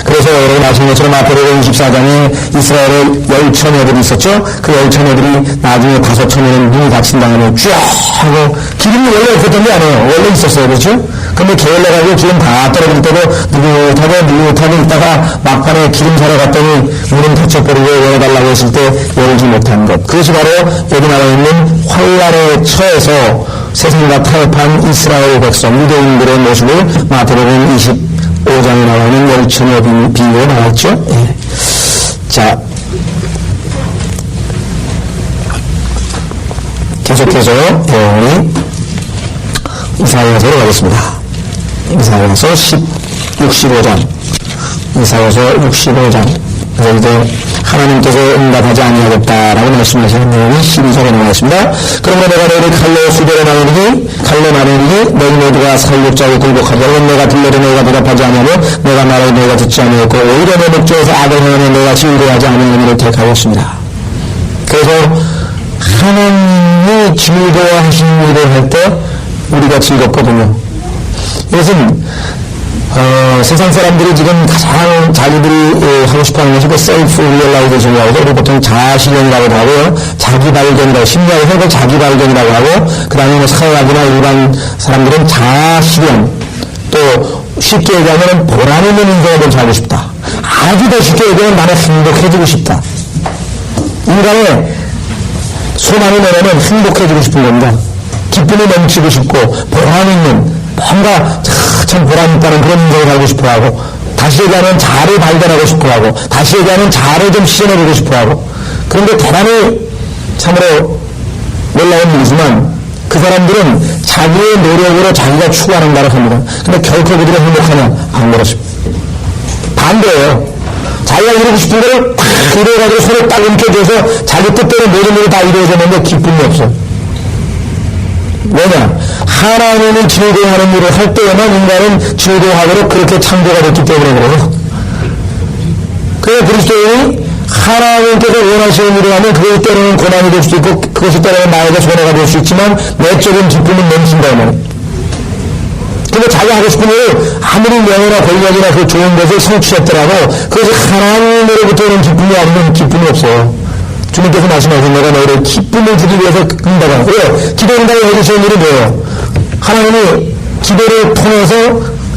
그래서 여러분 아시는 것처럼 마태복음 24장에 이스라엘의 10,000여들이 있었죠. 그 10,000여들이 나중에 5,000여는 눈이 다친 다음에 쫙 하고 기름이 원래 없었던 게 아니에요. 원래 있었어요. 그렇죠? 근데 게을러가지고 기름 다 떨어질 때도 누구하고 있다가 막판에 기름 사러 갔더니 문은 닫혀버리고 열어달라고 했을 때 열지 못한 것. 그것이 바로 여기 나와 있는 환란에 처해서 세상과 타협한 이스라엘 백성 유대인들의 모습을 마태복음 25장에 나와 있는 10,000여 비유에 나왔죠. 예. 자, 계속해서 우리 이사야서로 가겠습니다. 이사야서 65장. 이사야서 65장. 그래서 이제 하나님께서 응답하지 아니하겠다라고 말씀하시는 내용이 12절에 나와 있습니다. 그러므로 내가 너희를 칼로 수대로 나누리니 너희 모두가 살육자고 굴복하리라. 내가 들려도 너희가 대답하지 아니하며 내가 말하고 너희가 듣지 아니하였고 오히려 내 목적에서 악을 행하며 내가 즐거워하지 아니하는 일을 택하였습니다. 그래서 하나님이 즐거워하시는 일을 할 때 우리가 즐겁거든요. 이것은 세상 사람들이 지금 가장 자기들이 하고 싶어하는 것이 그 셀프 리얼라이제이션이라고 해서 우리 보통 자아실현이라고 하고요. 자기 발견이라고 심리학에서 그걸 자기 발견이라고 하고 그 다음에 뭐 사회학이나 일반 사람들은 자아실현 또 쉽게 얘기하면 보람 있는 인생을 살고 싶다. 아주 더 쉽게 얘기하면 나는 행복해지고 싶다. 인간의 소망이 뭐냐면 행복해지고 싶은 겁니다. 기쁨이 넘치고 싶고 보람 있는 뭔가 참 보람 있다는 그런 인생을 살고 싶어 하고, 다시 얘기하면 자아를 발견하고 싶어 하고, 다시 얘기하면 자아를 좀 실현해보고 싶어 하고, 그런데 대단히 참으로 놀라운 일이지만, 그 사람들은 자기의 노력으로 자기가 추구하는 바를 합니다. 근데 결코 그들이 행복하냐? 안 그렇습니다. 반대예요. 자기가 이루고 싶은 거를 딱 이루어가지고 손에 딱 움켜줘서 자기 뜻대로 모든 일이 다 이루어졌는데 기쁨이 없어요. 왜냐? 하나님이 즐거워하는 일을 할 때에만 인간은 즐거워하도록 그렇게 창조가 됐기 때문에 그래요. 그래서 그리스도인이 하나님께서 원하시는 일을 하면 그것이 때로는 고난이 될 수도 있고 그것이 때로는 나에게 손해가 될 수 있지만 내적인 기쁨은 넘친다 이 말이에요. 근데 자기가 하고 싶은 일을 아무리 명예나 권력이나 그 좋은 것을 성취했더라도 그것이 하나님으로부터 오는 기쁨이 아니면 기쁨이 없어요. 주님께서 말씀하신 내가 너희를 기쁨을 주기 위해서 응답하는 거예요. 기도 응답을 해주시는 일이 뭐예요? 하나님이 기도를 통해서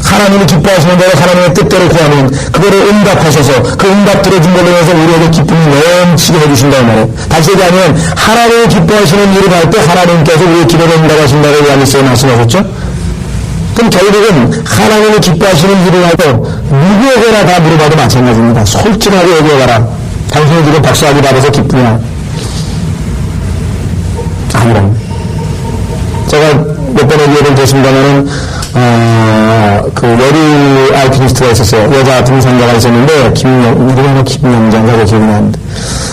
하나님이 기뻐하시는 대로 하나님의 뜻대로 구하는 그거를 응답하셔서 그 응답 들어준 걸로 해서 우리에게 기쁨이 넘치게 해주신다는 말이에요. 다시 얘기하면 하나님이 기뻐하시는 일을 할 때 하나님께서 우리의 기도를 응답하신다고 요한일서에 말씀하셨죠? 그럼 결국은 하나님이 기뻐하시는 일을 할 때 누구에게나 다 물어봐도 마찬가지입니다. 솔직하게 얘기해봐라. 당신이 지금 박사학위 받아서 기쁘냐? 아니랍니다. 제가 몇 번의 예를 들었습니다만은 그 여리 알피니스트가 있었어요. 여자 등산가가 있었는데 이름은 김영장가가 기억이 나는데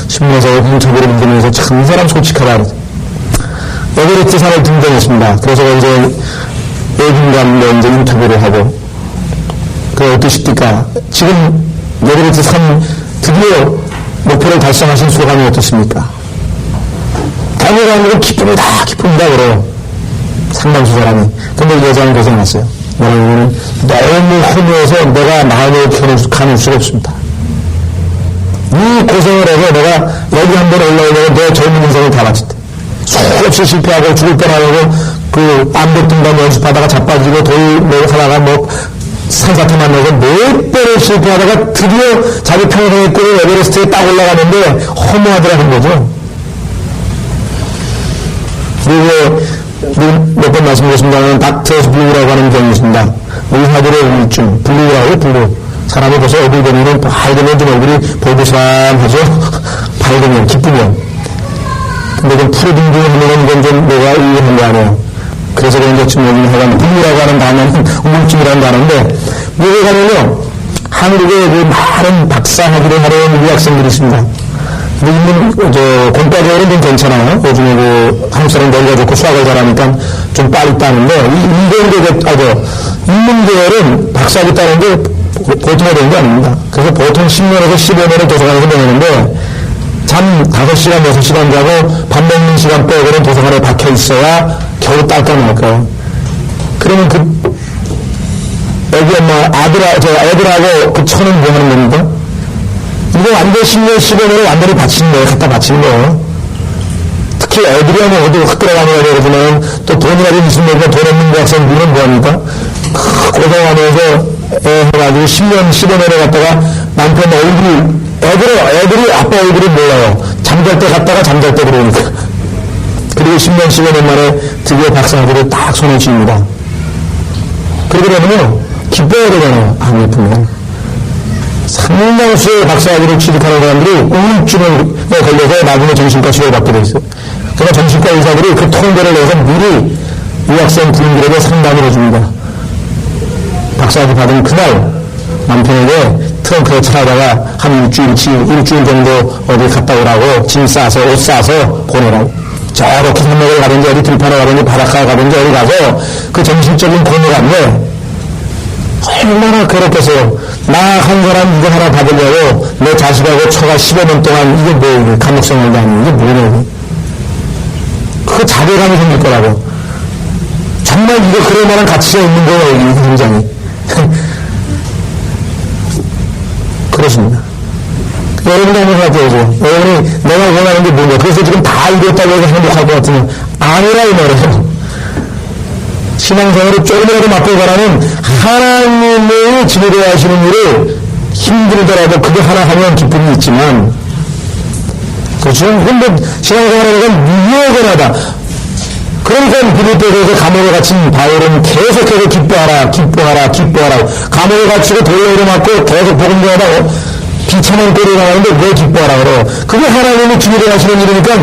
신문에서 인터뷰를 읽으면서 참 이 사람 솔직하다. 에베레스트 산을 등반했습니다. 그래서 이제 외국인과 이제 인터뷰를 하고 그 어떠십니까? 지금 에베레스트 산 드디어 목표를 달성하신 소감이 어떻습니까? 다녀가는 기쁩니다. 기쁩니다. 그래요. 상당수 사람이. 근데 여자는 고생했어요. 뭐냐면 너무 허무해서 내가 마음을 가눌 수가 없습니다. 이 고생을 해서 내가 여기 한번 올라오려고 내 젊은 인생을 다 바쳤대. 수없이 실패하고 죽을 뻔하고 그 암벽 등반 연습하다가 자빠지고 돌 하다가 산사태 만나서 몇 번을 실패하다가 드디어 자기 평생의 꿈을 에베레스트에 딱 올라가는데 허무하더라는 거죠. 그리고 몇 번 말씀드렸습니다만 닥터스 블루라고 하는 병이 있습니다. 의사들의 우울증, 블루라고 블루. 사람이 벌써 얼굴 보면은 밝으면 좀 얼굴이 볼보쌈하죠. 밝으면 기쁘면. 근데 좀 푸르둥둥 하면은 이건 좀 뭐가 우울한 거 아니에요. 그래서 그런지 지금 여기 해가지고 블루라고 하는 단어는 우울증이라는 단어인데 미국에 가면요 한국에 그 많은 박사학위를 하려는 유학생들이 있습니다. 있는, 공과적으로는 좀 괜찮아요. 요즘에 한국 사람 머리가 좋고 수학을 잘하니까 좀 빨리 따는데, 인문계열은 박사학위 따는 게 보통 어려운 게 아닙니다. 그래서 보통 10년에서 15년을 도서관에서 보내는데, 잠 5시간, 6시간 자고 밥 먹는 시간 빼고는 도서관에 박혀 있어야 겨우 딸까 나올까요? 그러면 애기 엄마, 애들하고 그 천은 뭐 하는 겁니까? 이거 완전 10년, 15년을 완전히 바치는 거예요. 갖다 바치는 거예요. 특히 애들이 하면 어디 흑들어가는 그러지만 또 돈이라도 있으면 돈 없는 대학생들은 뭐합니까? 고생하면서 해가지고 10년, 15년을 갖다가 남편 애들이 아빠 얼굴이 몰라요. 잠잘 때 갔다가 잠잘 때 들어오니까. 그리고 10년, 15년 만에 드디어 박사학위를 딱 손에 쥡니다. 그러면요, 기뻐야 되잖아요. 안 예쁘면. 상당수의 박사학위를 취득하는 사람들이 우울증에 걸려서 나중에 정신과 치료를 받게 돼 있어요. 그러나 정신과 의사들이 그 통계를 내서 미리 유학생 부인들에게 상담을 해줍니다. 박사학위 받은 그날 남편에게 트렁크에 차다가 한 일주일 정도 어디 갔다 오라고 짐 싸서 옷 싸서 보내라고. 저렇게 산맥을 가든지 어디 들판에 가든지 바닷가에 가든지 어디 가서 그 정신적인 고뇌감에 얼마나 괴롭겠어요. 나 한 사람 이거 하나 받으려고 내 자식하고 처가 15년 동안 이게 뭐예요? 감옥생활도 아니고 이게 뭐냐고. 그 자괴감이 생길 거라고. 정말 이거 그럴 만한 가치가 있는 거예요, 이 현장이. 그렇습니다. 여러분도 한번 생각해보세요. 여러분이 내가 원하는 게 뭔가. 그래서 지금 다 이뤘다고 해서 행복할 것 같으면 아니라 이 말이에요. 신앙생활을 조금이라도 맛볼 바라는 하나님의 지내려야 하시는 일을 힘들더라도 그거 하나 하면 기쁨이 있지만, 그렇죠? 근데 신앙생활이라는 건 무효건하다. 그러니까 빌립보에서 감옥에 gat힌 바울은 계속해서 기뻐하라, 기뻐하라, 기뻐하라. 감옥에 갇히고 돌로 맞고 계속 복음 전하다고 비참한 꼴이 나가는데 왜 기뻐하라 그래요? 그게 하나님이 기회를 하시는 일이니까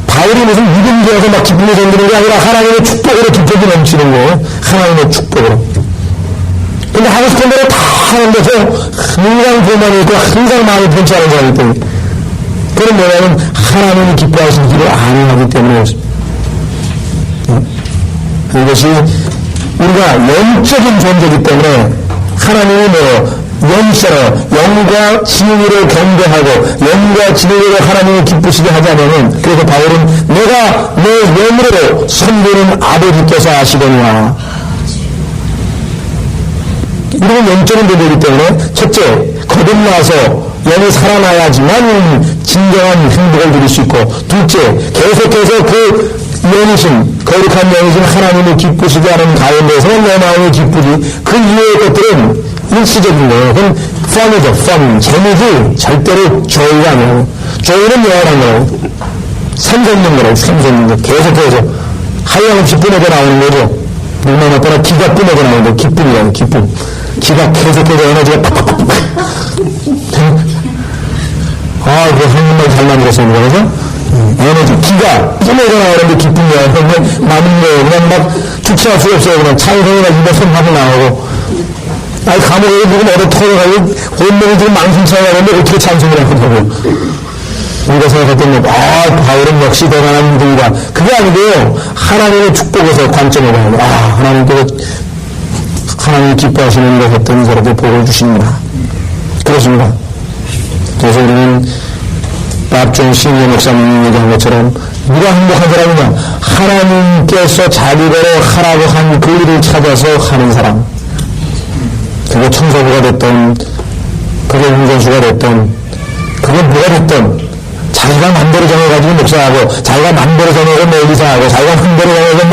바울이 무슨 믿음이 어서 막 기쁨이 생기는 게 아니라 하나님의 축복으로 기쁨이 넘치는 거예요. 하나님의 축복으로. 근데 하고 싶은 대로 다 하는데서 항상 불만이 있고 항상 마음이 편치 않은 사람이기 때문에. 그건 뭐냐면 하나님이 기뻐하시는 길을 안 하기 때문에 그렇습니다. 이것이 우리가 영적인 존재이기 때문에 하나님이 영적으로 영과 진리를 경배하고 영과 진리로 하나님을 기쁘시게 하자면은 그래서 바울은 내가 내 영으로 섬기는 아버지께서 아시거니와 이런 영적인 존재이기 때문에 첫째 거듭나서 영이 살아나야지만 진정한 행복을 누릴 수 있고 둘째 계속해서 그 영이신 거룩한 영이신 하나님을 기쁘시게 하는 가운데서는 내 마음이 기쁘지 그 이외의 것들은 일시적인 거예요. 그건 펀이죠. 펀. 재미지 절대로 조이가 아니고 조이는 영원한 거예요. 삼성는 거예요. 삼성는 거. 계속해서 하염없이 뿜어져 나오는 거죠. 눈만 어떠나 기가 뿜어져 나오는 거. 기쁨이라는 기쁨. 기가 계속해서 에너지가 팍팍팍팍. 그거 한국말 잘 만들었어요. 그래서 에너지, 기가 뿜어져 나오는데 기쁨이야. 그냥 남은 거예요. 그냥 막 주체할 수가 없어요. 그냥 차이성이나 입에 손하고 나오고. 아니, 감옥에 누군 어디 터져가지고 온몸이 지금 망신차게 하는데 어떻게 찬송을 하냐고. 우리가 생각할 때는, 바울은 역시 대단한 분이다. 그게 아니고요. 하나님의 축복에서 관점을 봐야 돼. 하나님께서, 하나님이 기뻐하시는 것 어떤 사람들 복을 주십니다. 그렇습니다. 그래서 우리는 박종 신의 목사님이 얘기한 것처럼 누가 행복한 사람이냐? 하나님께서 자기대로 하라고 한 그 일을 찾아서 하는 사람. 그게 청소부가 됐던, 그게 운전수가 됐던, 그게 뭐가 됐던, 자기가 맘대로 정해가지고 목사하고, 자기가 맘대로 정해서 의사하고, 자기가 맘대로 정해서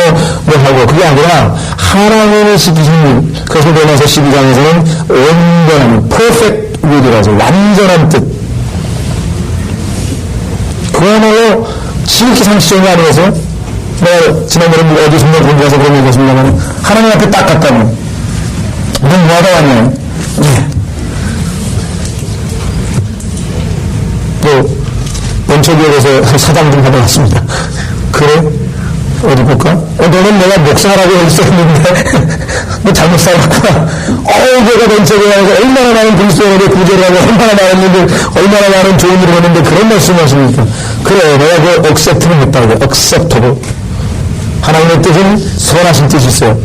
뭐 하고, 그게 아니라, 하나님이 시키신 그것을 보면서 12장에서는 온전한, perfect will이라서, 완전한 뜻. 그야말로 지극히 상식적인 거 아니겠어요? 내가 지난번에 어디 정말 공부해서 그런 얘기 했습니다만, 하나님 앞에 딱 갔다면, 넌 뭐하다 왔냐? 원초기업에서 사장 좀 하다 왔습니다. 그래? 어디 볼까? 너는 내가 목사라고 했었는데, 너 잘못 살았구나. 내가 원초기업에서 얼마나 많은 그리스도인에게 구제를 하고, 얼마나 많은 일을, 얼마나 많은 좋은 일을 했는데, 그런 말씀 하십니까? 그래, 내가 그 억셉트를 했다고. 억셉트고. 하나님의 뜻은 선하신 뜻이 있어요.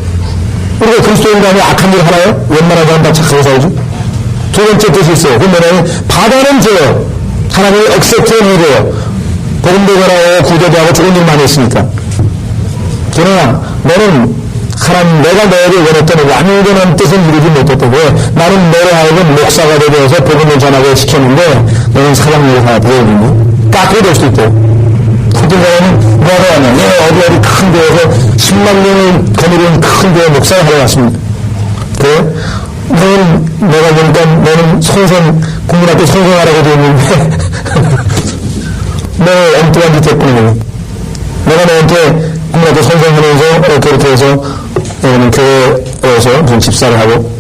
우리가 그리스도인간이 악한 일을 하나요? 웬만한 사람 다 착하게 살죠? 두 번째 뜻이 있어요. 그 뭐냐면, 바다는 죄요. 하나님의 억셉트의 일이에요. 복음도 전하고 구제도 하고 좋은 일 많이 했으니까. 그러나, 너는 하나님, 내가 너에게 원했던 완전한 뜻을 이루지 못했다고. 나는 너로 하여금 목사가 되어서 복음을 전하게 시켰는데, 너는 사장님을 하나 되어있니? 깎게 될 수도 있대요. 어떤 사람은 뭐하러 왔냐? 어디 큰 데에서 10만 명을 거느리는 큰 데에 목사를 하러 왔습니다. 그래? 너는, 내가 보니까 너는 국민학교 선생하라고 되어 있는데, 너 엉뚱한 짓 했구나. 내가 너한테 국민학교 선생하면서 그렇게 해서, 너는 교회에서 무슨 집사를 하고.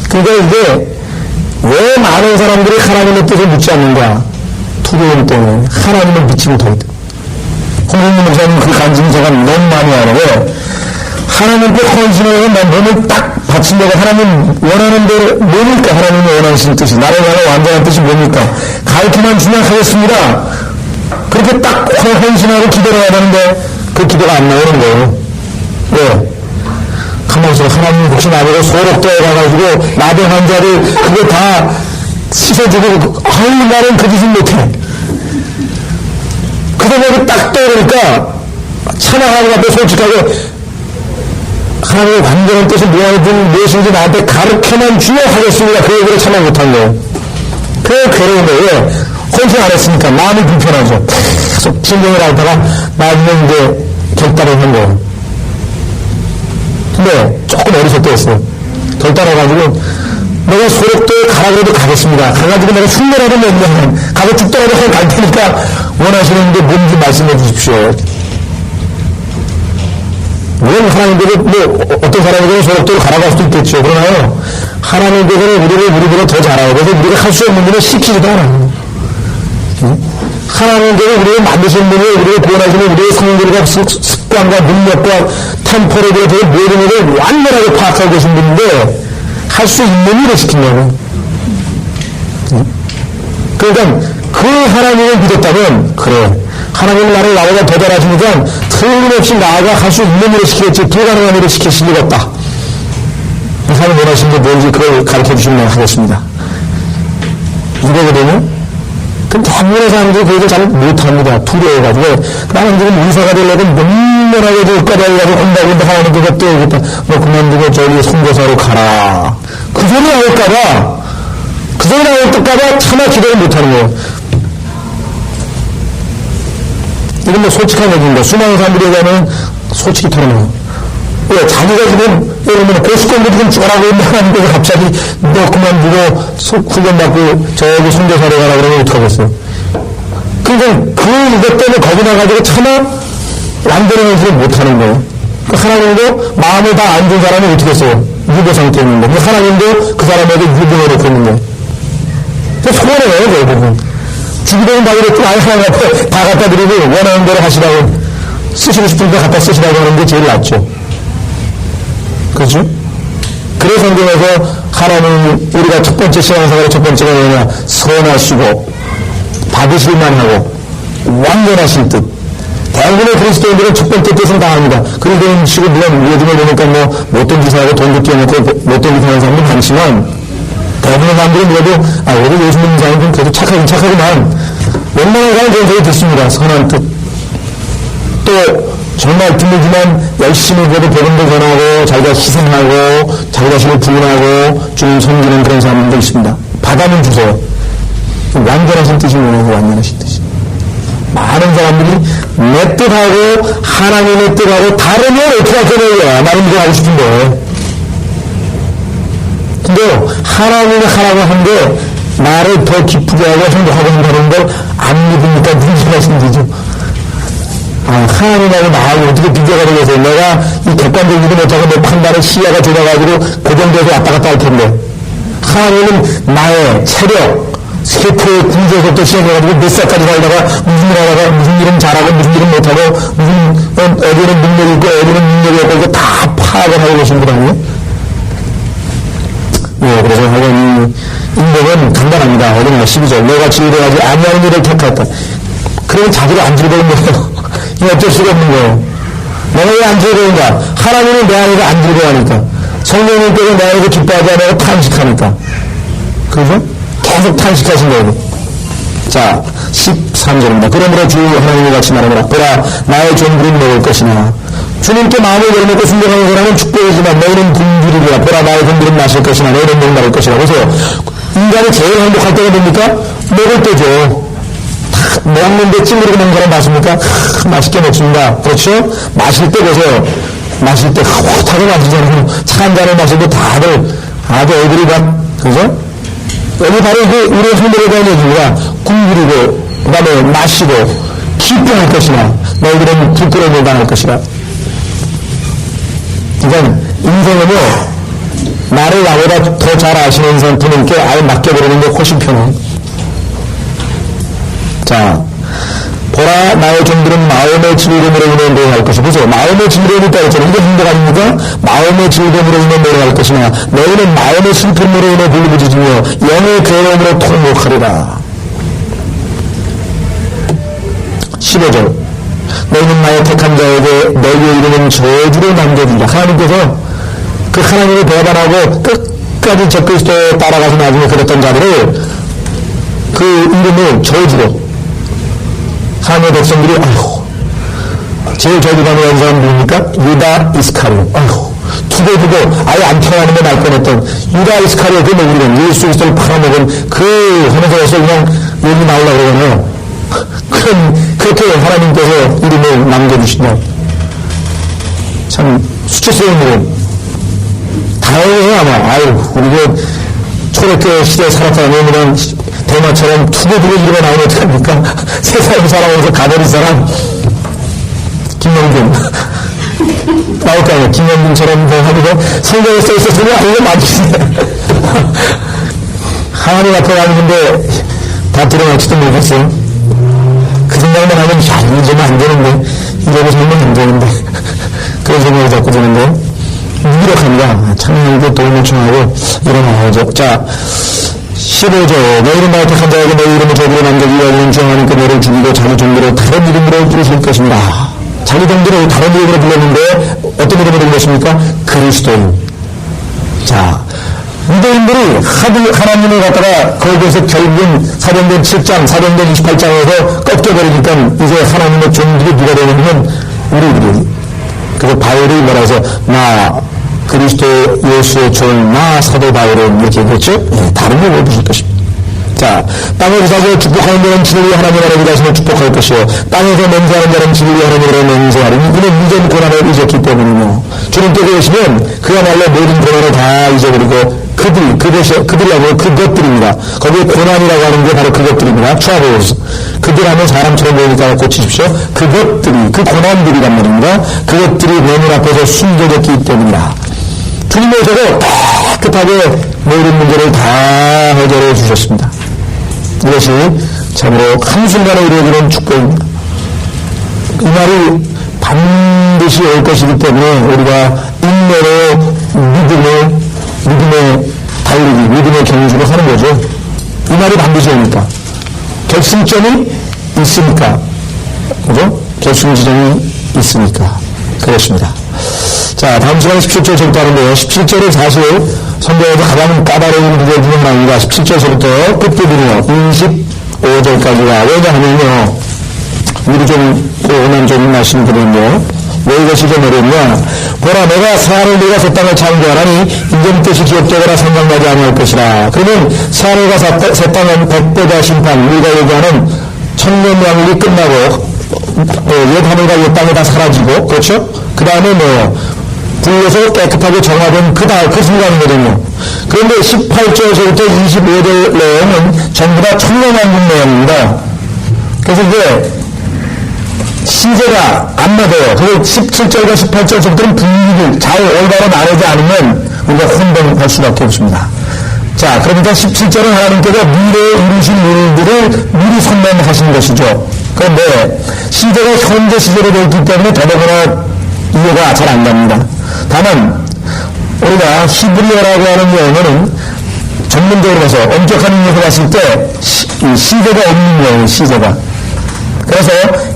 그러니까 이게, 왜 많은 사람들이 하나님의 뜻을 묻지 않는가? 투교인 때문에 하나님을 믿지 못하기 때문에. 홍준님 목사님 그 간증서가 너무 많이 하는데 하나님께 헌신을 난 몸을 딱 바친 데가 하나님 원하는 대로 뭡니까? 하나님이 원하시는 뜻이 나를 향한 완전한 뜻이 뭡니까? 가르쳐만 주면 하겠습니다. 그렇게 딱 헌신하고 기도를 해야 되는데 그 기도가 안 나오는 거예요. 왜? 가만있어. 하나님 혹시 나보고 소록도에 가가지고 나병 환자를 그거 다 씻어주고 나는 그 짓은 못해. 그 생각이 딱 떠오르니까 찬양하는 앞에 솔직하게 하나님의 완전한 뜻이 무엇인지 나한테 가르쳐만 주려 하겠습니다. 그 얘기를 참아 못한 거예요. 그게 괴로운 거예요. 헌신 안 했으니까 마음이 불편하죠. 계속 신경을 앓다가 나중에 이제 결단을 한 거예요. 근데 조금 어리석게 했어요. 결단해가지고 내가 소록도에 가라 그래도 가겠습니다. 가가지고 내가 흉내라도 내면 가서 죽더라도 갈 테니까 원하시는 게 뭔지 말씀해 주십시오. 물론 하나님께서 어떤 사람에게는 소속대로 갈아갈 수도 있겠죠. 그러나요, 하나님께서는 우리보다 더 잘 알고, 그래서 우리가 할 수 없는 일을 시키지도 않아요. 하나님께서 우리를 만드신 분이 우리를 구원하시는 우리의 성질과 습관과 능력과 템포에 대해서 모든 일을 완전하게 파악하고 계신 분인데, 할 수 있는 일을 시킨다고. 그러니까 그 하나님을 믿었다면, 그래, 하나님은 나를 나보다 더 잘하시니까 틀림없이 나아가 할 수 있는 일을 시키겠지, 불가능한 일을 시키실 리가 없다. 하나님 원하시는 게 뭔지 그걸 가르쳐 주시면 하겠습니다. 이거거든요. 그럼 대부분의 사람들이 그것을 잘 못합니다. 두려워가지고. 나는 지금 의사가 되려고 너무나게 여기까지 해가지고 온다고 하는 그것도 여기다 너 그만두고 저기 선교사로 가라. 그 소리 나올까봐, 그 소리 나올까봐 차마 기도를 못하는 거예요. 이건 뭐 솔직한 얘기입니다. 수많은 사람들에게는 솔직히 털어놔요. 왜? 자기가 지금, 예를 들면 고수권도 지금 죽어라고 하는데 갑자기 너 그만두고 훈련받고 저기 선교사로 가라 그러면 어떡하겠어요? 그러니까 이것 때문에 겁이 나가지고 차마 완전하지를 못하는 거예요. 하나님도 마음을 다 안 준 사람이 어떻게 했어요? 유보 상태에 있는 거예요. 하나님도 그 사람에게 유보해 놓고 있는 거예요. 소원해요, 결국은. 주기도는 받으랬더니 아예 하나님 앞에 다 갖다 드리고 원하는 대로 하시라고, 쓰시고 싶은 데 갖다 쓰시라고 하는 게 제일 낫죠. 그렇죠? 그래서 성경에서 하나님, 우리가 첫 번째 신앙생활의 첫 번째가 뭐냐? 선하시고 받으실만 하고 완전하신 뜻. 대부분의 그리스도인들은 첫 번째 뜻은 다 합니다. 그리스도인식으로 물론 요즘에 보니까 뭐 못된 기사하고 돈도 띄워놓고 못된 기사하는 사람도 많지만, 대부분의 사람들은 그래도 우리 예수 믿는 사람은 그래도 착하구만. 웬만한 사람은 그런 소리 듣습니다. 선한 뜻. 또 정말 드물지만 열심히 그래도 복음도 전하고 자기가 희생하고 자기 자신을 부인하고 주님 섬기는 그런 사람들도 있습니다. 받아는 주세요. 완전하신 뜻이 뭐냐고, 완전하신 뜻이. 많은 사람들이 내 뜻하고 하나님의 뜻하고 다르면 어떻게 할 거냐, 나는 이거 하고 싶은데. 근데 하나님이 하라고 한 게 나를 더 기쁘게 하고 행복하게 한다는 걸 안 믿으니까 문제가 생기죠. 하나님하고 나하고 어떻게 비교가 되겠어요? 내가 이 객관적이지 못하고 내 판단의 시야가 좁아가지고 고정돼서 왔다 갔다 할 텐데, 하나님은 나의 체력, 세포의 구조에서부터 시작해가지고 몇 살까지 살다가 무슨 일 하다가 무슨 일은 잘하고 무슨 일은 못하고 무슨 어디는 능력이 있고 어디는 능력이 없고 이거 다 파악을 하고 계신 분 아니에요? 예, 그래서 하나님 인복은 간단합니다. 어디나 12절. 내가 즐거워하지 아니하는 일을 택했다. 그러면 자기가 안 즐거운 거예요. 이거 어쩔 수가 없는 거예요. 내가 왜 안 즐거운가? 하나님은 내 안에서 안 즐거워하니까. 성령님께서 내 안에서 기뻐하지 않고 탄식하니까. 그죠? 계속 탄식하신 거예요. 자, 13절입니다. 그러므로 주 하나님이 같이 말하노라. 보라, 나의 종들은 먹을 것이나. 주님께 마음을 열어놓고 순종하는 사람은 축복이지만 너희는 굶주리리라. 보라, 나의 종들은 마실 것이나 너희는 목마를 것이라. 그래서 인간이 제일 행복할 때가 뭡니까? 먹을 때죠. 먹는데 찡그리고 먹는 사람 맞습니까? 맛있게 먹습니다. 그렇죠? 마실 때 보세요. 마실 때 호하게 마시잖아요. 차 한 잔을 마실 때 다들 아주 얼굴이 막, 그죠? 여기 바로 우리의 성도에 대한 얘기가 굶주리고, 그 다음에 마시고, 기뻐할 것이나, 너희들은 부끄러움을 당할 것이라. 그러니까, 인생은요, 나를 나보다 더 잘 아시는 분께 아예 맡겨버리는 게 훨씬 편해. 자, 보라, 나의 종들은 마음의 즐거움으로 인해 노래할 것이. 보세요. 마음의 즐거움이 있다 했잖아요. 이게 행복 아닙니까? 마음의 즐거움으로 인해 노래할 것이나 너희는 마음의 슬픔으로 인해 불부짖으며 영의 괴로움으로 통곡하리라. 15절. 너희는 나의 택한 자에게 너희의 이름은 저주를 남겨주리라. 하나님께서 그 하나님을 배반하고 끝까지 적그리스도에 따라가서 나중에 그랬던 자들을 그 이름을 저주로, 하나님의 백성들이, 아이고, 제일 저주받는 사람 누굽니까? 유다 이스카리오. 아이고, 두고두고 아예 안 태어나는 게 날 뻔했던 유다 이스카리오, 그 우리는 예수 그리스도를 팔아먹은 그 헌에서 그냥 여기 나오려고 그러잖아요. 그렇게 하나님께서 이름을 남겨주신다. 참 수치스러운 이름. 다행이에요, 아마. 아유, 우리 그 초대교회 시대에 살았다면 그냥 대마처럼 투고두고 이루어 나오면 어떡합니까? 세상에 살아오면서 가버린 사람, 김영균. 나올 거 아니에요. 김영균처럼 하면 성경에 써있어 전혀 아니면 맞으시네. 하나님 앞에 가는데 다 드러날지도 모르겠어요. 그 생각만 하면, 야, 이러면 안 되는데, 이러고 살면 안 되는데. 그런 생각이 자꾸 드는데, 무기력합니다. 참여하게 도움을 청하고 일어나야죠. 자, 15절. 너희는 나의 택한 자에게 너희 이름을 저주로 남겨주기 위하여 주 하나님께 너를 죽이고 자기 종들을 다른 이름으로 부르실 것입니다. 자기 종들을 다른 이름으로 불렀는데 어떤 이름으로 불렀습니까? 그리스도인. 자, 유대인들이 하나님을 갖다가 거기에서 결국은 사도행전 7장, 사도행전 28장에서 꺾여버리니까 이제 하나님의 종들이 누가 되냐면 우리들이. 그래서 바울이 뭐라 해서 나 그리스도 예수의 종 나 사도 바울은 이렇게 얘기했죠? 네, 다른 이름으로 부르실 것입니다. 자, 땅에서 사서 축복하는 자는 지를 위해 하나님 나라를 자신을 축복할 것이요 땅에서 맹세하는 자는 지를 위해 하나님 나라를 맹세하리. 이분은 무전 고난을 잊었기 때문이며 주님께서 계시면 그야말로 모든 고난을 다 잊어버리고 그들이라고 그것들입니다. 거기에 고난이라고 하는 게 바로 그것들입니다. 트러블스. 그들 하면 사람처럼 보이니까 고치십시오. 그것들이, 그 고난들이란 말입니다. 그것들이 내 눈 앞에서 숨겨졌기 때문이다. 주님께서도 깨끗하게 모든 문제를 다 해결해 주셨습니다. 이것이 참으로 한순간에 이루어지는 축복입니다. 이 말이 반드시 올 것이기 때문에 우리가 인내로 믿음의 달리기, 믿음의 경주를 하는 거죠. 이 말이 반드시 오니까. 결승점이 있으니까. 그죠? 결승지점이 있으니까. 그렇습니다. 자, 다음 시간에 17절 절부터 하는데요. 17절은 사실 성경에서 가장 까다로운 구절 중에 하나입니다. 17절부터 끝부분이요. 25절까지가. 왜냐하면요. 우리 좀, 오늘 좀 말씀드렸는데요. 왜 이것이 좀 어렵냐? 보라, 내가 새하늘과 새 땅을 창조하라니 인전 뜻이 기억되거나 생각나지 아니할 것이라. 그러면 새하늘과 새 땅은 백보자 심판, 우리가 얘기하는 천년왕국이 끝나고 옛 하늘과 옛 땅이 다 사라지고, 그렇죠? 그 다음에 불려서 깨끗하게 정화된 그 순간이거든요. 그런데 18절에서부터 25절 내용은 전부 다 천년왕국 내용입니다. 그래서 이제 시제가 안 맞아요. 그리고 17절과 18절부터는 분위기를 잘 올바로 나누지 않으면 우리가 혼동할 수밖에 없습니다. 자, 그러니까 17절은 하나님께서 미래에 이루신 일들을 미리 선언하신 것이죠. 그런데 시제가 현재 시제로 되어 있기 때문에 더더구나 이해가 잘 안 갑니다. 다만 우리가 히브리어라고 하는 영어는 전문적으로 해서 엄격한 의미에서 봤을 때 시제가 없는 영어예요. 시제가. 그래서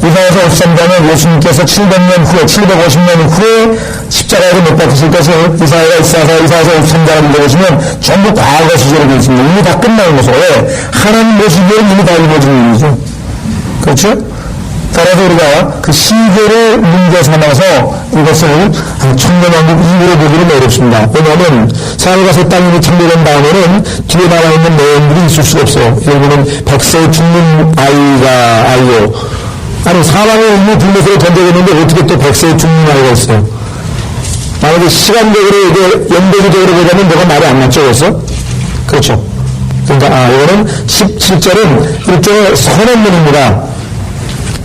이사야서 53장은 예수님께서 700년 후에 750년 후에 십자가에서 못 박히실 것을 이사야서 53장을 읽어보시면 전부 과거 시제로 되어 있습니다. 이미 다 끝나는 것이죠. 왜? 하나님 모시기에는 이미 다 이루어진 일이죠. 그렇죠? 따라서 우리가 그 시제를 문제 삼아서 이것을 천년왕국 이후로 보기는 어렵습니다. 왜냐하면 새하늘과 새 땅이 창조된 다음에는 뒤에 나와 있는 내용들이 있을 수가 없어요. 여기는 100세 죽는 아이요. 아니, 사망의 의미 불못으로 던져졌는데 어떻게 또 100세 죽는 아이가 있어요? 만약에 시간적으로, 연대기적으로 보자면 뭐가 말이 안 맞죠, 그래서? 그렇죠. 그러니까, 이거는 17절은 일종의 선언문입니다.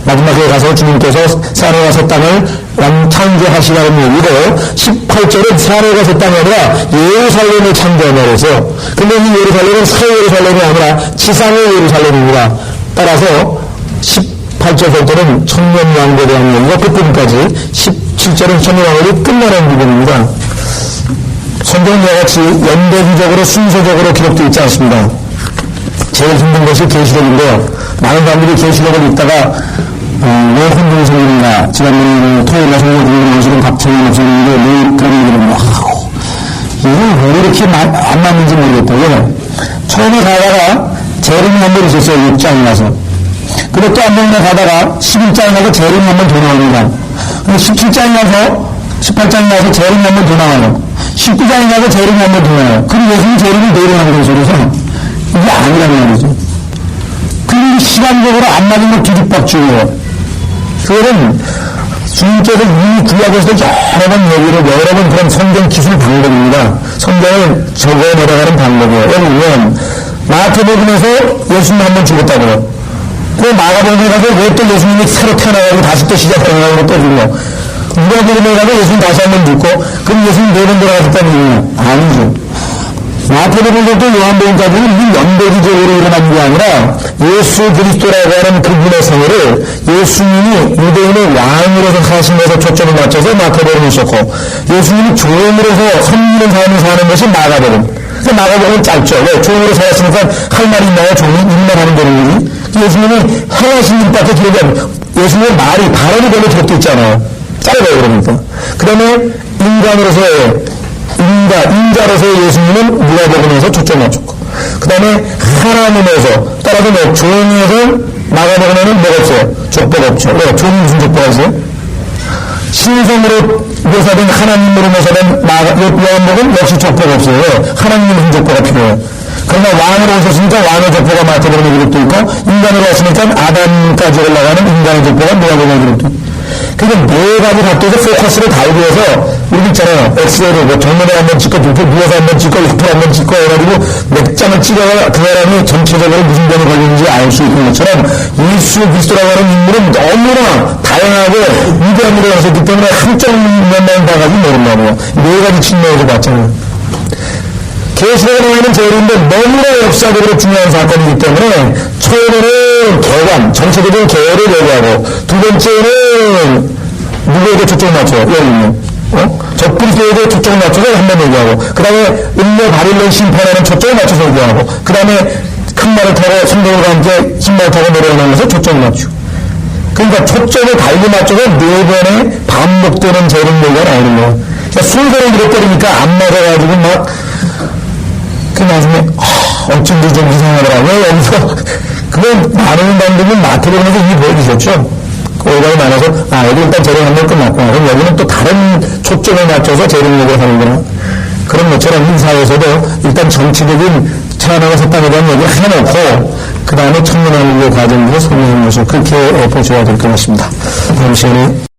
마지막에 가서 주님께서 새하늘과 새 땅을 창조하시라는 얘기고, 18절은 새하늘과 새 땅이 아니라 예루살렘을 창조하며 그래서, 근데 이 예루살렘은 새 예루살렘이 아니라 지상의 예루살렘입니다. 따라서 18절부터는 천년왕국에 대한 얘기가 끝부분까지, 17절은 천년왕국이 끝나는 부분입니다. 성경과 같이 연대기적으로 순서적으로 기록되어 있지 않습니다. 제일 힘든 것이 계시록인데요. 많은 사람들이 계시록을 읽다가 왜 혼동이 생기는가? 지난번에 토요일날 성경 공부를 오시는 박정희 목사님인데 늘 그런 얘기를 하고 이건 왜 이렇게 안 맞는지 모르겠다고. 처음에 가다가 재림이 한 번 있었어요. 6장에 가서. 그리고 또 한 번에 가다가 11장에 가서 재림이 한 번 더 나옵니다. 그리고 17장에 가서 18장에 가서 재림이 한 번 더 나와요. 19장에 가서 재림이 한 번 더 나와요. 그리고 예수님 재림이 내려가는 거죠. 그래서 이게 아니라는 말이죠. 그리고 시간적으로 안 맞은 걸 뒤집박죽이에요. 그거는 주님께서 이미 구약에서도 여러 번 얘기를 여러 번 그런 성경 기술 방법입니다. 성경을 적어 내려가는 방법이에요. 왜냐면 마태복음에서 예수님 한 번 죽었다고요. 그 마가복음에 가서 왜 또 예수님이 새로 태어나가지고 다시 또 시작하는 또 죽고, 누가복음에 가서 예수님 다시 한 번 죽고, 그럼 예수님 4번 돌아가셨다는 얘기냐? 아니죠. 마태복음부터 요한복음까지는 연대기적으로 일어난 게 아니라 예수 그리스도라고 하는 그분의 생애를 예수님이 유대인의 왕으로서 사신 것에 초점을 맞춰서 마태복음을 썼고, 예수님이 종으로서 섬기는 삶을 사는 것이 마가복음. 마가복음은 짧죠. 왜? 종으로 살았으니까 할 말이 있나요? 종이 일만 하면 되는 거지. 예수님이 행하신 일밖에 기록이 안 돼요. 예수님의 말이, 발언이 별로 기록도 있잖아요. 짧아요, 그러니까. 그 다음에 인자로서의 예수님은 누가복음에서 초점 맞췄고, 그 다음에 하나님에서, 따라서 뭐, 종에서 마가복음에는 뭐가 없어요? 족보가 없죠. 왜? 종이 무슨 족보가 있어요? 신성으로 묘사된 하나님으로 묘사된 요한복음 역시 족보가 없어요. 하나님의 무슨 족보가 필요해요. 그러나 왕으로 오셨으니까 왕의 족보가 마태복음에 기록되어 있고, 인간으로 왔으니까 아담까지 올라가는 인간의 족보가 누가복음에 기록되어 있고, 그러니까 네 가지 각도에서 포커스를 달리해서 우리 있잖아요. 엑셀을 뭐 정면에 한번 찍고 누워서 한번 찍고 옆으로 한번 찍고 해가지고 몇 장을 찍어야 그 사람이 전체적으로 무슨 병이 걸리는지 알 수 있는 것처럼 예수 그리스도라고 하는 인물은 너무나 다양하고 위대한 일을 하셨기 때문에 한쪽 면만 봐가지고 모른다고요. 네 가지 측면에서 봤잖아요. 계시록에 나와 있는 제일인데 너무나 역사적으로 중요한 사건이기 때문에 처음에는 개관, 전체적인 계열을 얘기하고, 두 번째는 누구에게 초점을 맞춰요? 여기는. 적그리스도에게 초점을 맞춰서 한번 얘기하고, 그 다음에 음녀 바빌론 심판하는 초점을 맞춰서 얘기하고, 그 다음에 큰 말을 타고 성도들과 함께 흰말 타고 내려오면서 초점을 맞추고. 그러니까 초점을 달리 맞춰서 4번에 반복되는 재림 얘기가 나오는 거예요. 그러니까 순서를 이렇게 때리니까 안 맞아가지고 막, 그 나중에, 어쩐지 좀 이상하더라고요. 여기서, 그건 나누는 방법은 마태복음에서 이미 보여주셨죠? 오해가 많아서, 여기 일단 재림 한번 끝났구나. 그럼 여기는 또 다른 초점에 맞춰서 재림 얘기를 하는구나. 그런 것처럼 이 사회에서도 일단 정치적인 천하가 새 땅에 대한 얘기를 해놓고, 그 다음에 청년하는 과정에서 설명하는 것을 그렇게 보셔야 될 것 같습니다. 다음 시간에.